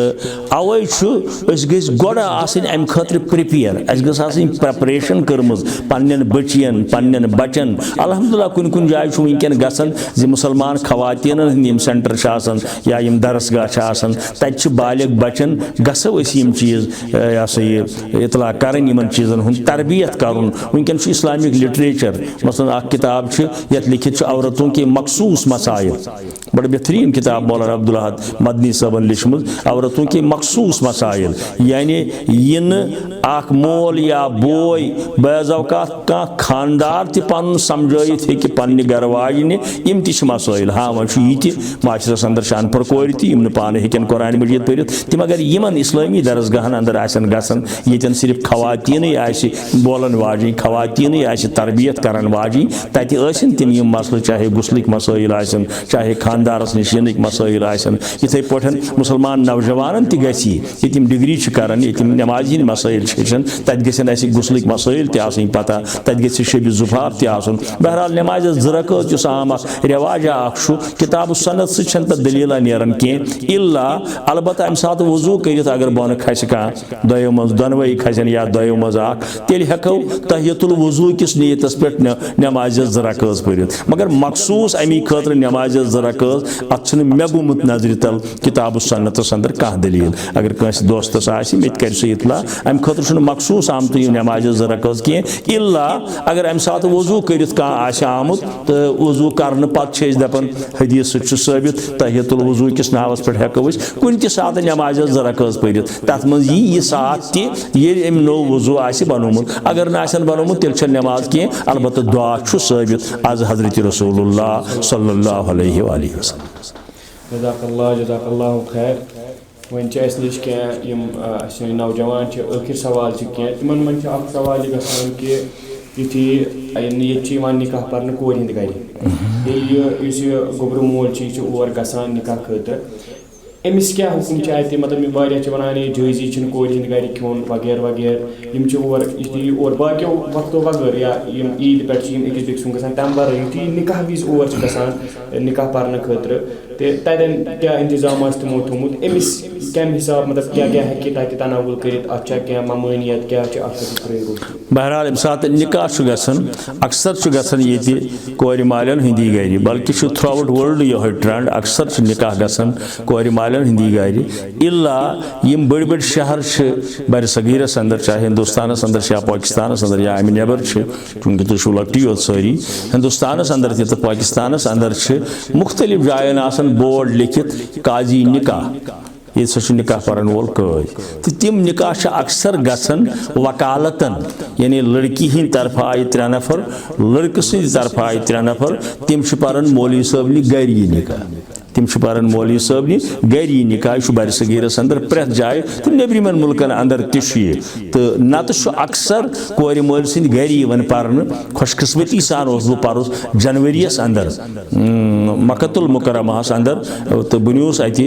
अवे गस गोड़ अम खतर प्रिपेयर प्रेपरेशन कर्म पन्न बचियन पन्न बचन अल्हम्दुलिल्लाह कुन कुन जाय वनकन गसन मुसलमान खवातीन हंद सेंटर या दरसगाह तत बालिग बचन गसो चीज़ यह सा यह इतला कर चीज़न हूँ तरबियत कर वनकन इस्लामिक लिटरेचर मसलन किताब यत लिखित औरतों के मखसूस मसाइल बड़ बेहतरीन किताब मौलाना अब्दुल अहद मदनी सबन लिखम औरतों के मखसूस मसाइल यानी इन अख मोल या बोय बाज़ावकात कह खानदार तन समझित हे पन्ने घर वाजन यम मसाइल हाँ वह माशरस अंदर अनपढ़ कोर तम पाने हेन कुरान मजीद पढ़ित तम अगर इन इस्लामी दरसगाहन अंदर गसन ये सिर्फ खवातीन बोलन वाजन खवातीन तरबियत करान वाजन तत तम मसल चाहे गुस्लिक मसाइल चाहे खानदारस नश मसाइल इथे पे मुसलमान नौजवान तम डिग्री करान नमाज हंद मसाइल तत गसन गुस्लिक मसाइल तन पता तत ग शब जुफार तन बहरहाल नमाज ज़िरक़ आम रिवाज किताब सनत सत दलील नेरान कह इल्ला अलबत्ता अम सात वजू कर अगर बन खस कह दो मज दोनवे खसन या दो मज तेल हेको तहियतुल वजू किस नीयतस पे नमाज ज़िरक़ पढ़ मगर मखसूस अमी खतर नमाज ज़िरक़ अत मे गुमुत नजर तल किताब सन्नतस अंदर कह दलील अगर कंस दोस्तस मे कर सह इतला अम खतर मखसूस आमत नमाज ज़िरक़ कह इल्ला अगर अम सात वजू कर आमुत तो वजू कर पे दपान हदीस साबित तहियतुल वजू किस नावस पे हेको कुन सात नमाज ज़िरक़ पढ़ तथ मज यह साथ ते नो वजू बनोमुत अगर ना बनोमुत तेल नमाज कह अलबत्ता दुआ साबित आज हजरत रसूलुल्लाह सल्लल्लाहु अलैहि वसल्लम जज़ाकल्लाह खैर वन निश क्या नौजवान आखिर सवाल क्या तिमन मन सवाल यह गसान कि युथी निकाह पर्न कोर हिंद गर गोबर मोल और गसान निकाह खतर अमिस क्या हुकुम अत मतलब वाना जायजी कोर हिंद गर खोन वगैरह वगैरह और बाकियों वक्तों बगैर या ईद पे अकिस बेक सुन ग तम वर युथी निकाह विज और ग निकाह पर्न खतर तन क्या इंतजाम तमो थोमुत अमिस कम हिसाब मतलब क्या क्या है तक तनावुल कर क्या ममानियत क्या बहरहाल अम सात निकाह गसन अक्सर गसन ये कोर मालन हिंदी गर बल्कि थ्रू आउट वर्ल्ड यह ट्रेंड अक्सर निकाह गसन कोर मालन हिंदी गर इल्ला यम बड़ बड़ शहर बर सगीरस अंदर चाहे हिंदुस्तान अंदर या पाकिस्तान अंदर या अमि नबर चूंकि तुम लकटी योत सारी हिंदुस्तान अंदर तो पाकिस्तान अंदर मुख्तलिफ जायन बोर्ड लिखित काजी निकाह ये सह निकाह पर्न वोल कद तो तम निकाह अक्सर गसन वकालतन यानी लड़की हिंद तरफ आय 3 नफर लड़क सद तरफ आय 3 नफर तम पर्न मौलवी साहब गर यह निकाह तम पर्न मौलवी साहब गर यह निकाह बर सगीरस अंदर प्रेथ जाए तो नेबरिमन मुल्कन अंदर तो नत अक्सर कोर मोल सद गर पर्न खुशकिस्मती सान बह जनवरीस अंदर मक्कतुल मुकर्रमास अंदर तो बस अत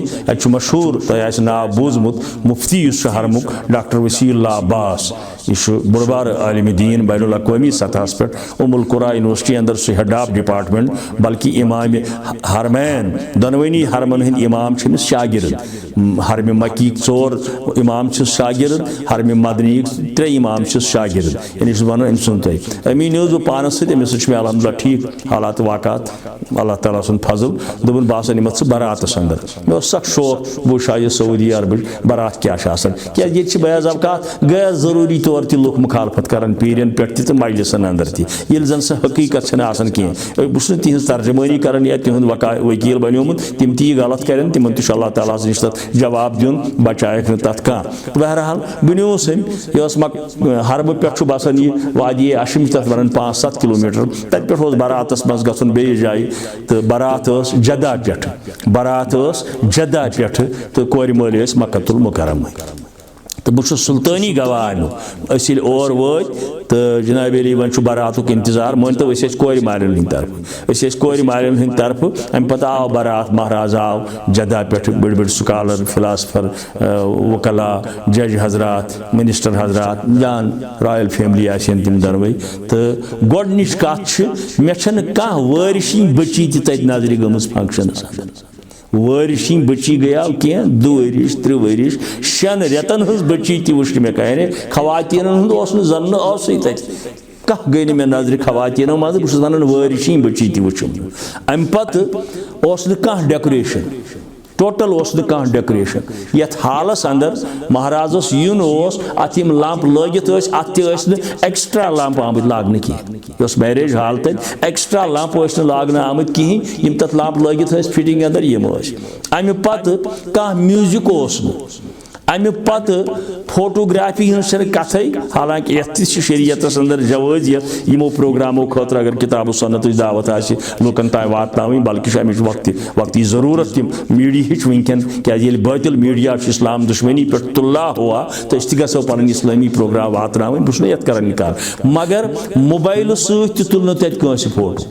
मशहूर तह नाव बूजमुत मुफ्ती हरमुक डॉक्टर वसीउल्लाह अब्बास यह बुड़बार आलिम दीन बैनुल अक़वामी सतह पे उमुल कुरा यूनिवर्सिटी अंदर सह हेड ऑफ डिपार्टमेंट बल्कि इमाम हरमैन दोनवनी हरमन हंद इमाम शागिर्द हरम मकी 4 इमाम शागिर्द हरम मदनी 3 इमाम शागिर्द यानी वन अम सुन अमी न्यूज बह पानस समिस अलहमदुल्ला ठीक हालात वाक़ात अल्लाह ताला सुन फजल दोपन बह निमत बरातस अंदर मे सख शौक बह शायद सऊदी अरब बरात क्या क्या ये बयाज अवकात गया जरूरी तौर त लुक मुखालफत कर पीरन पे तो मजलिसन अंदर ये जन सह हकीकत कह बस तिज तर्जमानी कर या तिहद वकील बनोमुत तम ती गलत कर तिमन तो अल्लाह ताला नश जवाब दिन बचायक तथ कह बहरहाल बनियोस हरब पे बसान यह वादी अशम तथ वन 5-7 किलोमीटर तत पे बरातस मज गन बे जाए तो बरात जदा पे तो कोर मोल मक्कतुल मुकर्रमा तो बह सुल्तानी गवाह और वत तो जनाब अली वन बरातुक इंतजार मान तो कोर मालन हंद तरफ कोर मालन हंद तरफ अम पत आव बरात महाराज आव जदा पे बड़ बड़ स्कॉलर फिलासफर वकला जज हजरात मिनिस्टर हजरात जान रॉयल फैमिली आसन तम दनवे तो गोडनिश कथ मे कह वारिशी बची तत नजर गमज फंक्शनस अंदर वारिशी बची गया क्या 2 वरिश 3 वरिश 6 रेतन हज बची ती वुच मे कह खवातीन जन तत कह गई मे नजर खवातीनों मज बस वन वारिशी बची ती वुचम अम पह डेकोरेशन टोटल कह डेकोरेशन यथ हालस अंदर महाराजस यून अत लंप लगित अत एक्स्ट्रा लंप आमुत लागन कह मैरिज हाल तक एक्स्ट्रा लंप लागन आमुत कहें तथ लंप लगित फिटिंग अंदर अमि पत कह म्यूजिक अमि पत फोटोग्राफी हज कथ हालांकि ये शरीयत अंदर जवाजियत यमो प्रोग्रामों खतर अगर किताब सन्नत दावत लुकन तान वातन बल्कि अमिच वक्त जरूरत मीडिया वनकन क्या बातिल मीडिया इस्लाम दुश्मनी पे तुल्ला हुआ तो गो पन इस्लामी प्रोग्राम वातन बस ये कर निकाल मगर मोबाइल सत तुल तत फोटो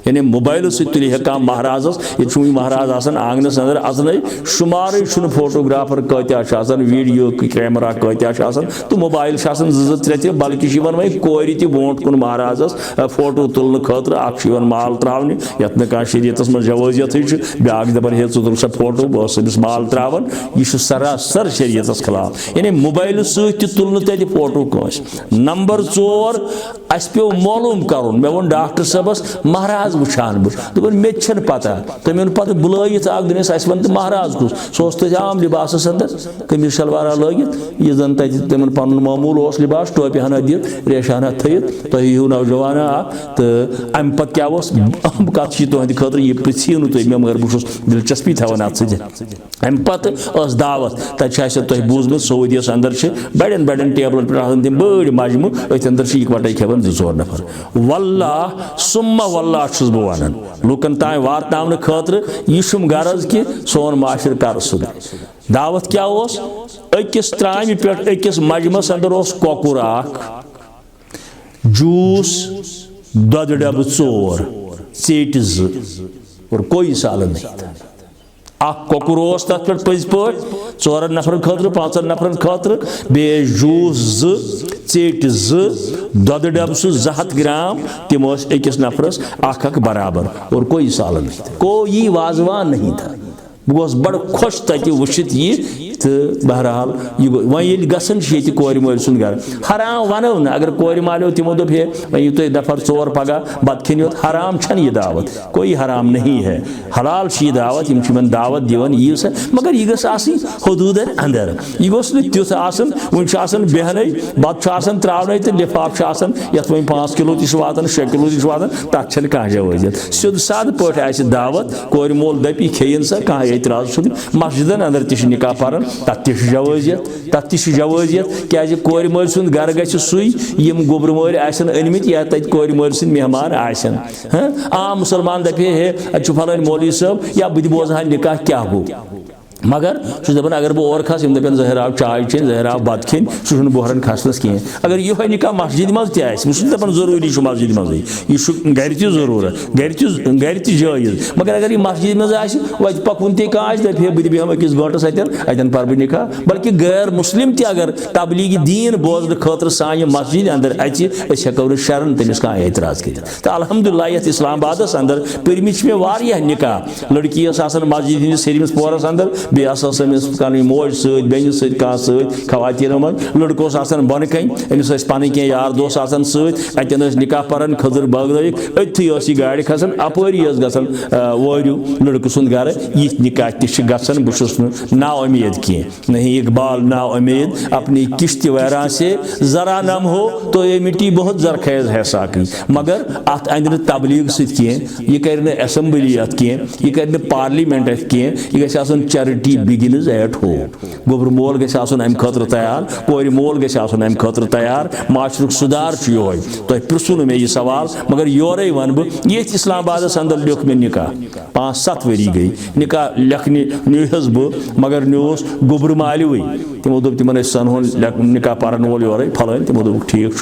यानी मोबाइल तुल कह महाराजस ये महाराज आसान आंगनस अंदर अजन शुमार फोटोग्राफर कत्या वीडियो कैमरा कत्या तो मोबाइल 2-3 बल्कि वन कोर बोट कुन महाराजस फोटो तुलने खतर माल त्रावन यथ ना शरीयत मज जवाजियत ब्या दपान हे तुल सा फोटो बस माल त्रावन यह सरासर शरीयत खिलाफ यानी मोबाइल तुलने तत फोटो कस नंबर 4 अस पे मालूम कर मे वो डॉक्टर साहबस महाराज वुचान बन मे पता तमें पत बुलायत अस वन महाराज कुस सह आम लिबास अंदर कमीज शलवारा लगित यह जन तम पन मामूल लिबास टोपी हना दित रेश हना थत तुम यू नौजवाना तो अम पे क्या अहम कत तुहद खतर यह पृथ्वी तुम मे मगर बहुत दिलचस्पी थवान अत अम पे दावत तक तुम बूजमुत सऊदियस अंदर बड़न बड़न टेबलन पे तम बड़ मजमू अथ अंदर इकवटे खेवन 2-4 नफर वल्लाह सुम्मा वल्लाह बह वन लुकन तान वातन खतर यह गरज कि सोन माशर कर सुध दावत क्या ओस अकिस त्रामि पेट अकिस मजमस अंदर ओस कोकुर आख जूस दद डब 4 चेट 2 और कोई साल नहीं था आख कोकुर ओस तथ पे पज पे 4 नफर खतर 5 नफर खतर बे जूस 2 चेट 2 दद डब 200 ग्राम तिम अकिस नफरस आख बराबर और कोई साल नहीं था कोई वाजवान नहीं था बह बड़ खुश तक वुचित यह तो बहरहाल वह गसन कोर मोल सुन गर हराम वनो ना अगर कोर मालो तिमो दोप हे वह तुम नफर 4 पगह बत खिन योत हराम छन यह दावत कोई हराम नहीं है हलाल यह दावत यम दावत दिवन यू सा मगर यह गस हदूदन अंदर यह गोस तुथ वन बेहन बत त्रावन तो लिफाफ यथ वो 5 किलो वातान 6 किलो वातान तथ कह जवाजियत सिद साद पे दावत कोर मोल दप खेन सा कह एतराज मस्जिदन अंदर तह निकाह पारन तथ जवाजियत क्या कोर मोल सुंद घर ग सुम गोबर मोर अनमित या तत कोर मोल सुंद मेहमान आम मुसलमान दपे हे अच्छे फलान मौलवी साहब या बह बोजहा निकाह क्या गो मगर सह दपान अगर बह और खस दपान जहराव चाय चेन जहराव बत खेन सह बहरन खसनस कहें अगर यह निकाह मस्जिद मज तह जरूरी मस्जिद मज यह गर तरूरत गर जायज मगर अगर यह मस्जिद मज वत पकुन तह दप बह बेहम अकिस गंटस अतन पर बह निकाह बल्कि गैर मुस्लिम तह अगर तबलीगी दीन बोजन खतर सान मस्जिद अंदर हेको शरन तमिस कह एतराज कर तो अल्हम्दुलिल्लाह ये इस्लामाबाद अंदर पर्मित मे वारियाह निकाह लड़की मस्जिद हंदिस सरिमिस पोरस अंदर बेस मोज सैन सवातीन मन लड़कोस बन कन अमिस पन कह यार दोस सतन निकाह पान खजर बगनक अथी यह गाड़ खसान अपरी गसान वरू लड़क सुंद गर यह निकाह तह गसान बहुत ना उम्मीद कह नहीं इकबाल ना उम्मीद अपनी किश्त वैरान से जरा नम हो तो ये मिट्टी बहुत जरखेज है साकी मगर अत अंद तबलीग सह यह कर असम्बली अत कह यह कर पार्लियामेंट अत कह यह गि चैरिटी बिगिनज एट होम गोबर मोल गम खतर तैयार कोर मोल गम खतर तैयार माशरुक सुधार यो तुम पृसु मे यह सवाल मगर योरे वन बह ये इस्लामाबाद अंदर लिख मे निकाह 5-7 वरी गई निकाह लिखने नुहस बह मगर नुस गोबर मालवे तमो दोप तिमन सनहो निकाह पारन वोल योरे फलान तमो दोप ठीक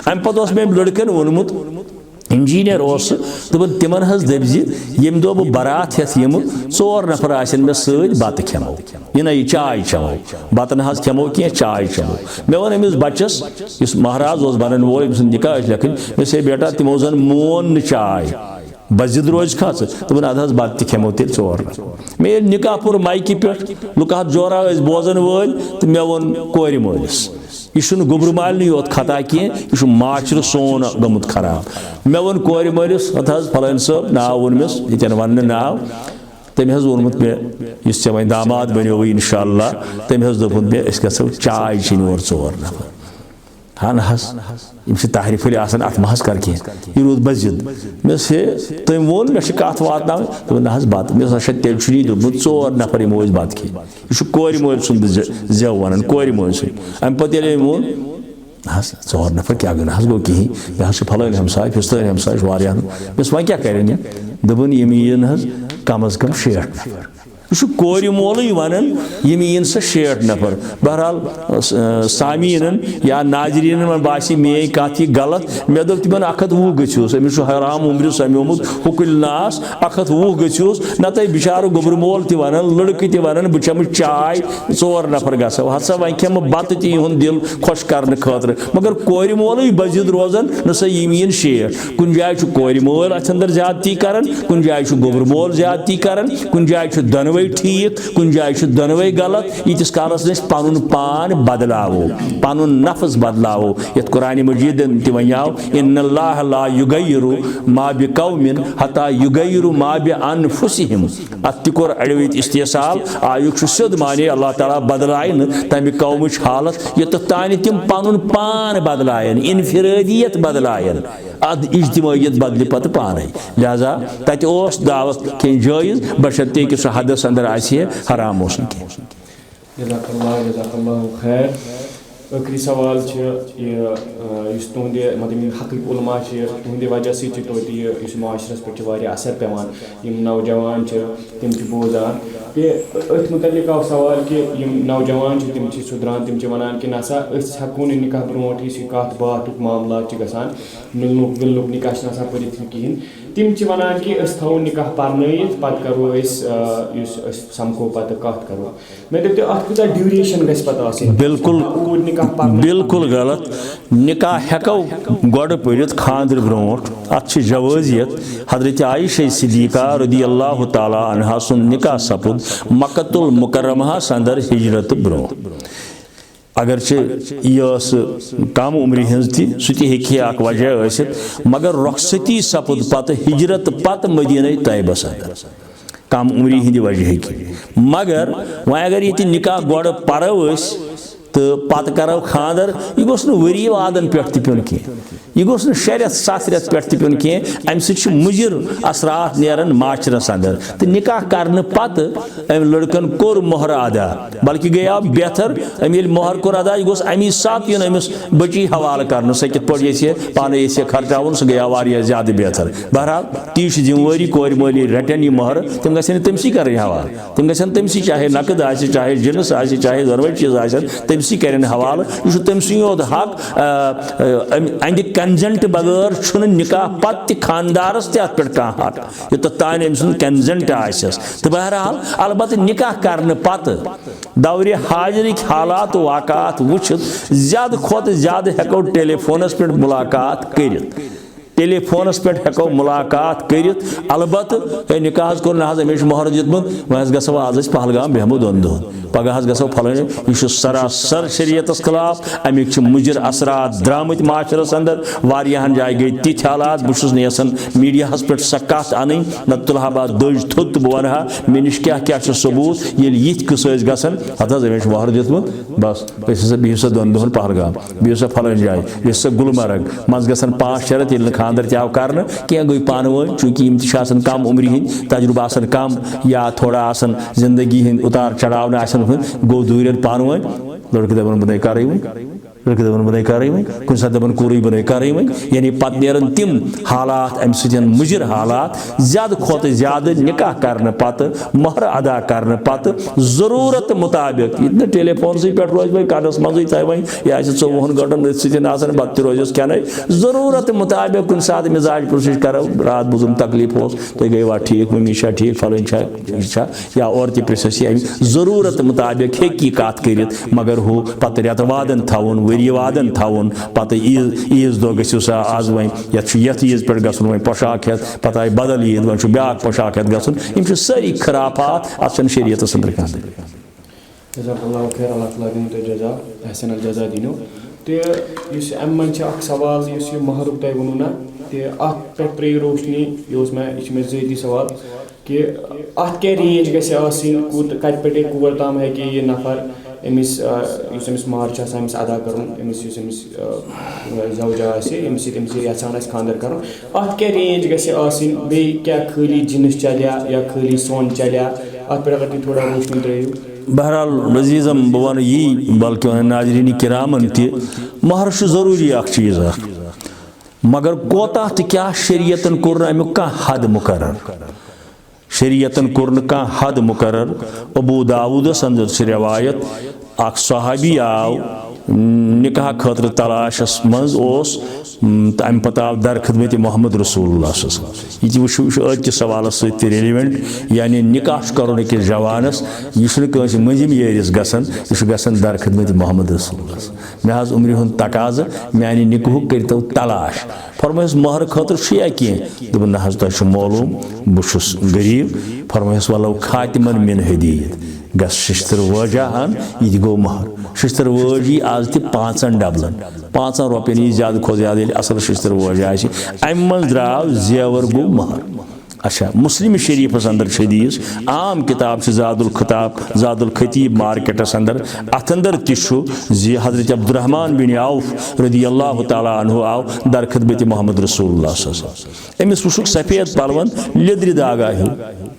अम पे मे लड़कन वोनमुत इंजीनियर दोपन तिमन दपज यम दो बह बारात हेथ यम 4 नफर आसन मे सत बत खेमो यह चाय चमो बत न खेमो कह चाय चमो मे वन अमिस बच्चस इस महाराज बनन वोल निकाह लेखन मे से बेटा तिमो जन मोन चाय बजिद रोज खस दोपन अद बत खेमो तेल 4 मे निकाह पुर माइकि पे लुक जोरा बोजन वल तो मे वोन कोर मोलिस यह गोबर मालनी योत खता कह यह माशर सोन गमुत खराब मे वोन कोर मोलिस फलान सब नाव वोनमिस ये वन नाव तम वोनमुत मे इस वे दामाद बनो इंशाअल्लाह तम दोपुन मे गो चाय चेन और 4 नफर हाँ यम तारीफ अत महज कर कह यह रूद मस्जिद मे तम वोन मे कत वात ना बत मे तेल दोपमुत 4 नफर यमो बत खे यह कोर मोल सुंद जव वन कोर मोल सुंद अम पे वोन 4 नफर क्या गो कहीं यह फलान हमसाय फिस्तान हमसाय वारिया बस वह क्या करें दोपन यम यीन कम अज कम 60 नफर यह कोर मोल वन यम यीन 60 नफर बहरहाल सामीन या नाजरीन मन बासी मे कत यह गलत मे दोप तिमन 120 गूस अमिस हराम उम्र समेमुत हुकुल नास 120 गूस ना तह बिचार गोबर मोल वन लड़क वन बह चम चाय 4 नफर गो हसा वह खेम बत तिहद दिल खुश कर खतर मगर कोर मोल बजिद रोजान न सा यम यीन 60 कुन जाय कोर मोल अथ अंदर ज्यादती कर कुन जाय गोबर मोल ज्यादती कर कुन जाय दनवे ठीक कुन जाय दनवे गलत यीतिस कालस पन पान बदलावो पन नफ्स बदलावो यथ कुरान मजीद तवनाव इन्नल्लाह ला युगय्यिरु मा बिकौमिन हत्ता युगय्यिरु मा बिअनफुसिहिम अत कोर अड़वित इस्तेसाल आयुक सिद माने अल्लाह ताला बदलायन तम कौमच हालत यत तान तिम पन पान बदलायन इनफिरादियत बदलायन अद इज्तिमाइयत बदल पत पाने लिहाजा तत दावत खेन जायज बशर्ते कि सह हदस अंदर हराम खैर आखिरी सवाल तुंदे मतलब हक़ उलमा तुंदे वजह से माशरस पे असर पेवान नौजवान तम बोजान अथ मुतलिक आव सवाल कि नौजवान तम सुधरान तम वनान कि नसा हेको निकाह ब्रोट कत बात मामला गसान मिलनुक विलनुक निकाह पढ़ित कहें तम वनान कि थो निकाह पर्नयित पत करो समको पत कत करो मे दप अत कूत ड्यूरेशन गि बिल्कुल बिल्कुल गलत निकाह हेको गोड़ पढ़ित खांदर ब्रोट अत जवाजियत हजरत आयशा सिद्दीक़ा रज़ियल्लाहु ताला अन्हा सुन निकाह सपुद मक्कतुल मुकर्रमा अंदर हिजरत ब्रो अगर यह कम उम्र हज तह वजह मगर रुखसती सपुद पत हिजरत पत मदीना तैयबस अंदर कम उम्र हंद वजह मगर वह अगर ये निकाह गोड़ परो तो पत करो खानदर यह गोस वरी वादन पे तुन कह यह गोस शे सत रेत पे तुन कह अम सु मुजिर असरात नेरन माशरस अंदर तो निकाह करने पत अम लड़कन कोर मोहर अदा बल्कि गया बेहतर अम ये मोहर कोर अदा यह गोस अमी सात यून अमिस बची हवाल कर सह कित पे पाने खर्चावन सह गया वारिया ज्यादा बेहतर बहरहाल ती जिम्मेवारी कोर मोली रटन यह मोहर तम गन तमसी कर हवाल तम गन तमसी चाहे नकद आ चाहे जिनस आ चाहे दोनों चीज आ कर हवाल यह तमसी योत हक अंद कंजेंट बगैर निकाह पत खानदारस तथ पे हक योत तान अम सुन कंजेंट आस तो बहरहाल अलबत् निकाह करने पत दौरे हाजरिक हालात वाक़ात वुचित ज्यादा खुद ज्यादा हेको टेलीफोनस पे मुलाकात कर टेलीफोनस पे हेको मुलाकात कर अलबत् निकाह कोर ना अमे मोहर दितमुत वह गो आज पहलगाम बेहमो दोन दोन पगह गो फलान यह सरासर शरीयतस खिलाफ अमिक मुजिर असरात द्रामत माशरस अंदर वारियाहन जाय गई तिथ हालात बहुत नेसन मीडिया पे सह कत अन न तुलहा बह दज थोत बह वनहा मे नश क्या सबूत ये यथ किस गसन हत अमे मोहर दितमुत बस बिहु सा दोन दोन पहलगाम बिहु सा फलान जाय बिहु सा गुलमर्ग मज गसन 5-6 रेत ये खानदर तव कर क्या गई पान वन चूंकि यम कम उम्र हंद तजुर्बा कम या थोड़ा जिंदगी हंद उतार चढ़ाव गो दूर पान वन लड़के दपान बह कर लड़के दपान बह कर कुछ सात दपान कूर बह कर यानी पत नेरन तिम हालात अम मुजिर हालात ज्यादा खुद ज्यादा निकाह करने पत मोहर अदा करने पत जरूरत मुताबिक यह टेलीफोन पे रोज वह कनस मज तह वह यह 24 घंटन सतन बत रोजस क्या जरूरत मुताबिक कुछ सात मिजाज पुरसिश करो रात बुजुम तकलीफ हो तो गई वह ठीक मम्मी ठीक फलन या और तस जरूरत मुताबिक हेकी कत कर मगर हूँ पत रेत वादन थवन वरी वादन थवन पत ईज दो गो सा आज वह यथ ईज पे गसन वह पोशाक हेत पत आई बदल ईद वह ब्या पोशाक हेत गसन यम सारी खराफात अत शरीयत अंदर तो अम मन सवाल महरुक तुम वोनू ना तो अत पे त्रे रोशनी यह मे ज़ाती सवाल कि अत क्या रेंज गूत कत पे कोर तम हे यह नफर अमिस मार्च अमिस अदा कर जवजा अमिस यहान खानदर कर अत क्या रेंज गि क्या खाली जिनस चलिया या खाली सोन चलिया अत पे अगर तुम थोड़ा रोशनी त्रो बहरहाल रजीज़म बह वन यी बल्कि वन नाजरीन किरामन महर जरूरी चीज़ मगर कोता तो क्या शरीयतन कोर अमुक हद मुकर्रर शरीयतन कोर हद मुकर्रर अबू दाऊदस अंदर से रवायत अख सहाबी आव निकाह खतर तलाशस मज अम पत आव दर खिदमत मोहम्मद रसूलुल्लाह यह वो सवाल सत्य रेलिवेंट यानी निकाह कर जवानस यह मंजिम येरिस गसन यह दर खिदमत मोहम्मद रसूलुल्लाह मे उम्र हूं तकाज मानी निकाह करो तलाश फरमायस मोहर खतर या कह दोपन ना तुम मालूम बहुत गरीब फरमायस वलो खातिमन मिन हदीद गस शिस्तर वजह अन यह गो मोहर शिस्तर वजी आज तक 5 डबलन 5 रुपये ज्यादा खुद ज्यादा असल शिस्तर वजह अम मज द्राव जेवर गो मोहर अच्छा मुस्लिम शरीफस अंदर हदीस आम किताब जादुल खतीब मार्केटस अंदर अत अंदर जी हजरत अब्दुर्रहमान बिन औफ रज़ियल्लाहु ताला अन्हु आव दर खिदमत मोहम्मद रसूलुल्लाह अमिस वुक सफेद पलवन लिद्र दागा हिu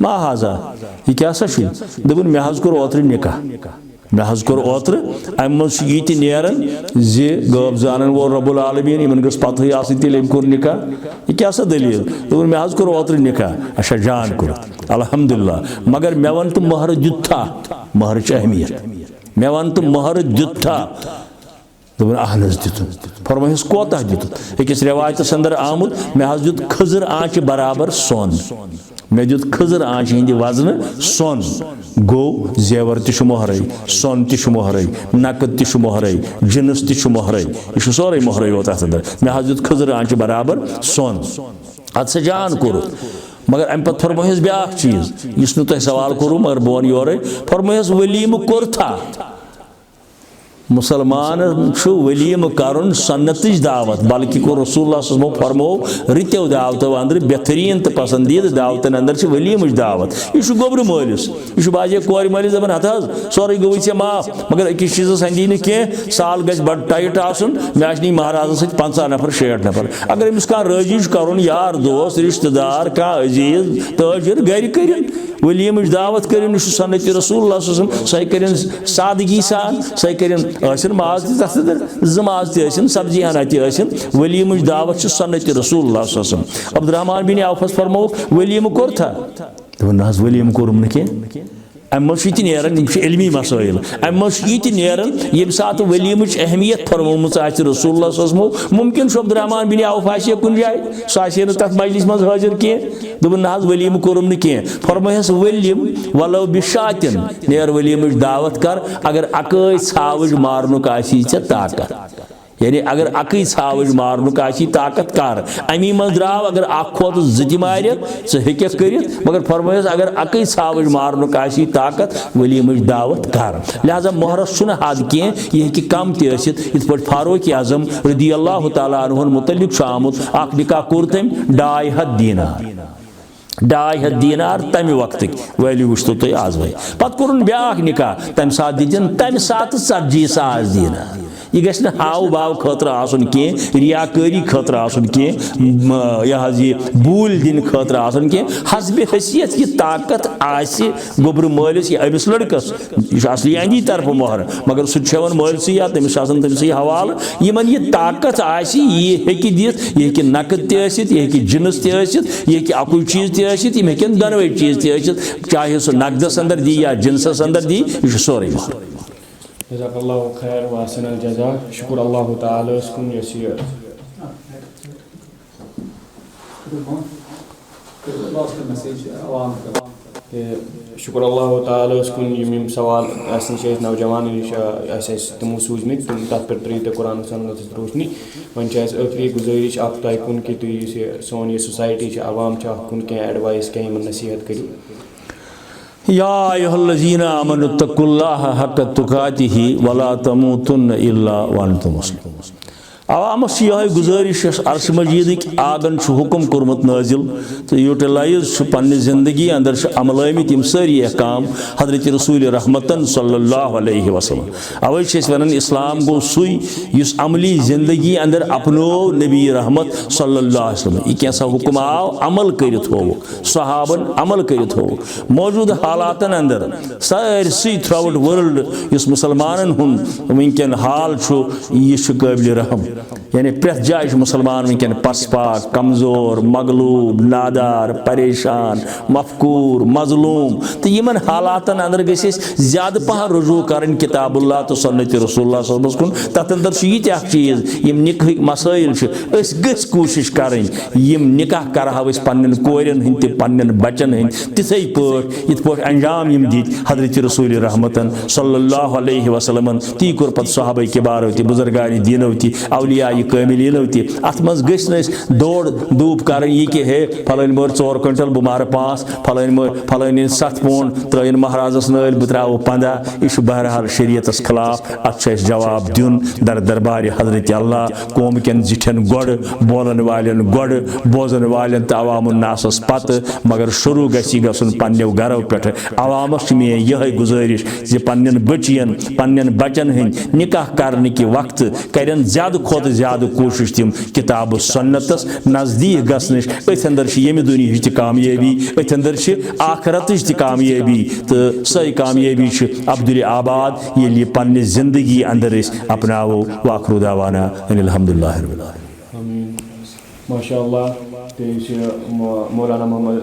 मा हाजा यह क्या दोपन मे कोर ओत्र निकाह मे हज कोर ओत्र अम मज ये नेरान जि गब जानन वो रब्बुल आलमीन यमन गस पतह आसिन तेल अम कोर निकाह ये क्या सा दलील दोपन मे हज कोर ओत्र निकाह अच्छा जान कोर अल्हम्दुलिल्लाह मगर मे वन तो महर जुत्था महर अहमियत मे वन तो महर जुत्था दोपन अहनस दितुन फरमाइस कोता दितुन अकिस रिवायतस अंदर आमुद मे हज दित खजर आंच बराबर सोन मे दित खजर आंच हिंद वजन सोन गो जेवर तु मोहरे सोन तु मोहरे नकद तु मोहरे जिनस तु मोहरे यह सोरे मोहरे वो तथ अंदर मे हज दित खजर आंच बराबर सोन अत से जान कोर मगर अम पे फरमाइस ब्या चीज इस तुम सवाल करूँ मगर बह वन योर फरमाइस वलीम कोर था मुसलमान वलीम कर सन्नत दावत बल्कि को रसूलुल्लाह फरमो रित्यो दावतो अंदर बेहतरीन तो पसंदीद दावतन अंदर वलीम दावत यह गोबर मलिस यह बाजे कोर मलिस दपान हथ सोरे गो ऐ माफ मगर अकिस चीज़ अंदी न कह साल गज बड़ टाइट आसन मे आनी महाराज सत 50 नफर 60 नफर अगर अमिस कह राजी कर यार दोस्त रिश्तेदार कह अजीज ताजिर गर कर वलीम दावत कर सन्नत रसूलुल्लाह सह कर सादगी सान सह कर माज तथ माज तन सब्जी हना तन वलीम दावत सन्नत रसूलुल्लाह अब्दुर्रहमान बिन औफस फरमो वलीम कोर था ना वलीम कोरम न कह अम नान इल्मी मसाइल अम नान ये सात वलीम अहमियत फरमोम रसूलुल्लाह मुमकिन अब्दुर्रहमान बिन औफ आ कुन जाए सह तथ मजलिस मज हाजिर कह दोपन ना वलीम कोरम न कह फरमायस वलीम वलो बिशातिन नेर वलीम दावत कर अगर अकई छावज मारनुक आसी चे ताकत यानी अगर अकई छावज मारनुक आसी ताकत कर अमी मज द्राव अगर अखोत जि मार हेक कर मगर फरमायस अगर अकई छावज मारनुक आसी ताकत वलीम दावत कर लिहाजा मोहरस छुन हद कह यह कम तथ पे फारूक आजम रदी अल्लाह तआला अन्हु मुतल्लिक आमुत अख निकाह कोर तम 2.5 दीनार 2.5 दीनार तमि वक्त वैल्यू वो तुम आज वह पे कोर ब्या निकाह तम सात दिन तम सात 40,000 दीनार यह गि हाव बाव खतर आसन कह रियाकारी खतर आसन कह यह बूल दिन खतर आसन कह हसब हैसियत की ताकत आसि गोबर मलिस यह अमिस लड़कस यह असली अंदी तरफ मोहर मगर सह मलिस या तमिस तमिस हवाल यमन यह ताकत आसि यह हेकि दित यह हेकि नकद तसित यह हेकि जिनस तसित यह हेकि अकुल चीज तसित यह हेकन दनवे चीज तसित चाहे सह नकदस अंदर दी या जिनसस अंदर दी यह सोरे मोहर जज़ाकल्लाहु खैर व अहसनल जज़ा शुक्र अल्लाह ताला उसकुन यसीर शुक्र अल्लाह ताला उसकुन यम सवाल अस नौजवान नश तमो सूजमित तुम तथ पे त्रीत कुरान सन्नत रोशनी वन आखिरी गुजारिश आप तह कुन कि तुम सोन यह सोसाइटी अवाम कुन कह एडवाइस कह नसीहत करो या अय्युहल्लज़ीना आमनुत्तकुल्लाह हक़्क़ तुक़ातिही वला तमूतुन्न इल्ला व अंतुम मुस्लिमून अवामस यह गुजारिश अर्श मजीद आगन हुक्म कोर्मुत नाजिल तो यूटिलाइज पन्ने जिंदगी अंदर अमलामित यम सारी अहकाम हजरत रसूल रहमतन सल्लल्लाहु अलैहि वसल्लम अवै वन इस्लाम गो सुई युस अमली जिंदगी अंदर अपनो नबी रहमत सल्लल्लाहु अलैहि वसल्लम यह कैसा हुक्म आव अमल करित हो सहाबन अमल करित हो मौजूद हालातन अंदर सारसी थ्रू वर्ल्ड युस मुसलमानन हुन वनकन हाल यह काबिल रहम यानी प्रथ जाय मुसलमान वनकन पसपा कमजोर मगलूब नादार परेशान मफकूर मजलूम तो यमन हालातन अंदर ज्यादा पह रुजू कर किताबुल्लाह तो सन्नत रसूलुल्लाह कुन तथ अंदर यह चीज यम निकाह मसाइल कोशिश करें यम निकाह करहा पन्न कोरन हंद पन्न बचन हंद तिथे पे अंजाम यम दित हजरत रसूल रहमतन सल्लल्लाहु अलैहि वसल्लम ती कोर पत सहाबा किबार बुजुर्गान दीनो औलिया कामिलीन अत मज दौड़ धूप कर यह कि हे फलान मर 4 क्विंटल बह मार 5 फलान 7 पौंड त्रन महाराजस नल बह त्रो 15 यह बहरहाल शरीयतस खिलाफ अत जवाब दिन दर दरबार हजरत अल्लाह कौम कन जिठन गोड़ बोलन वालन गोड़ बोजन वालन तो अवामुन नासस पत मगर शुरू गसन पन्नो गरो पे अवामस मे यह गुजारिश जे पन्न बचियन पन्न बचन हंद निकाह करने कि वक्त करन ज्यादा खुद ज़्यादा कोशिश तिम किताब सुन्नतस नज़दीक गसनश अथ अंदर यमि दुनिया च कामयाबी अथ अंदर आखरत कामयाबी तो सही कामयाबी अब्दुल आबाद ये पन्ने जिंदगी अंदर अपनावो वाखरु दावाना अल्हम्दुलिल्लाह रब्बिल आलमीन। माशाअल्लाह मौलाना मोहम्मद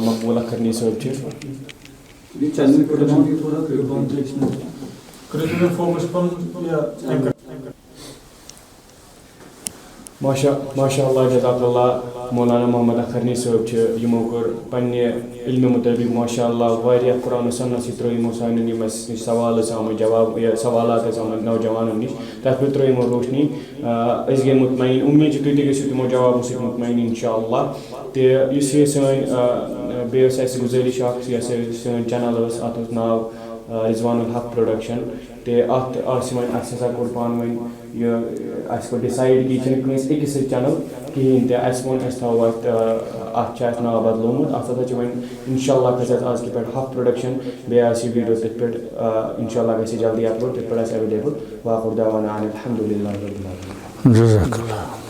मकबूल अखरनी साहब माशाअल्लाह जज़ाकल्लाह मौलाना मोहम्मद अखरनी साहब यमो कर पन्ने इल्म मुताबिक माशाअल्लाह वारिया कुरान सुन्नत त्रो सान सवाल आम जवाब या सवालात आम नौजवानों नश तथ पे त्रो रोशनी गई मुतमईन उम्मीद तुम तु तमो जवाबों सत मुतमईन इंशाअल्लाह तो सन बेस गुजारिश सन चैनल अत नाव रिजवानुल हक प्रोडक्शन तो अत कोर पान वो डिसाइड कि अकिस चैनल कहें तो वो अत नाव बदलोमुत अत वो इंशाअल्लाह खस आज पे हक प्रोडक्शन बे वीडियो तथ पे इंशाअल्लाह गि जल्दी अपलोड तथ पे अवेलेबल वाखुर दावाना अनिल हम्दुलिल्लाहि रब्बिल आलमीन। जज़ाकल्लाह।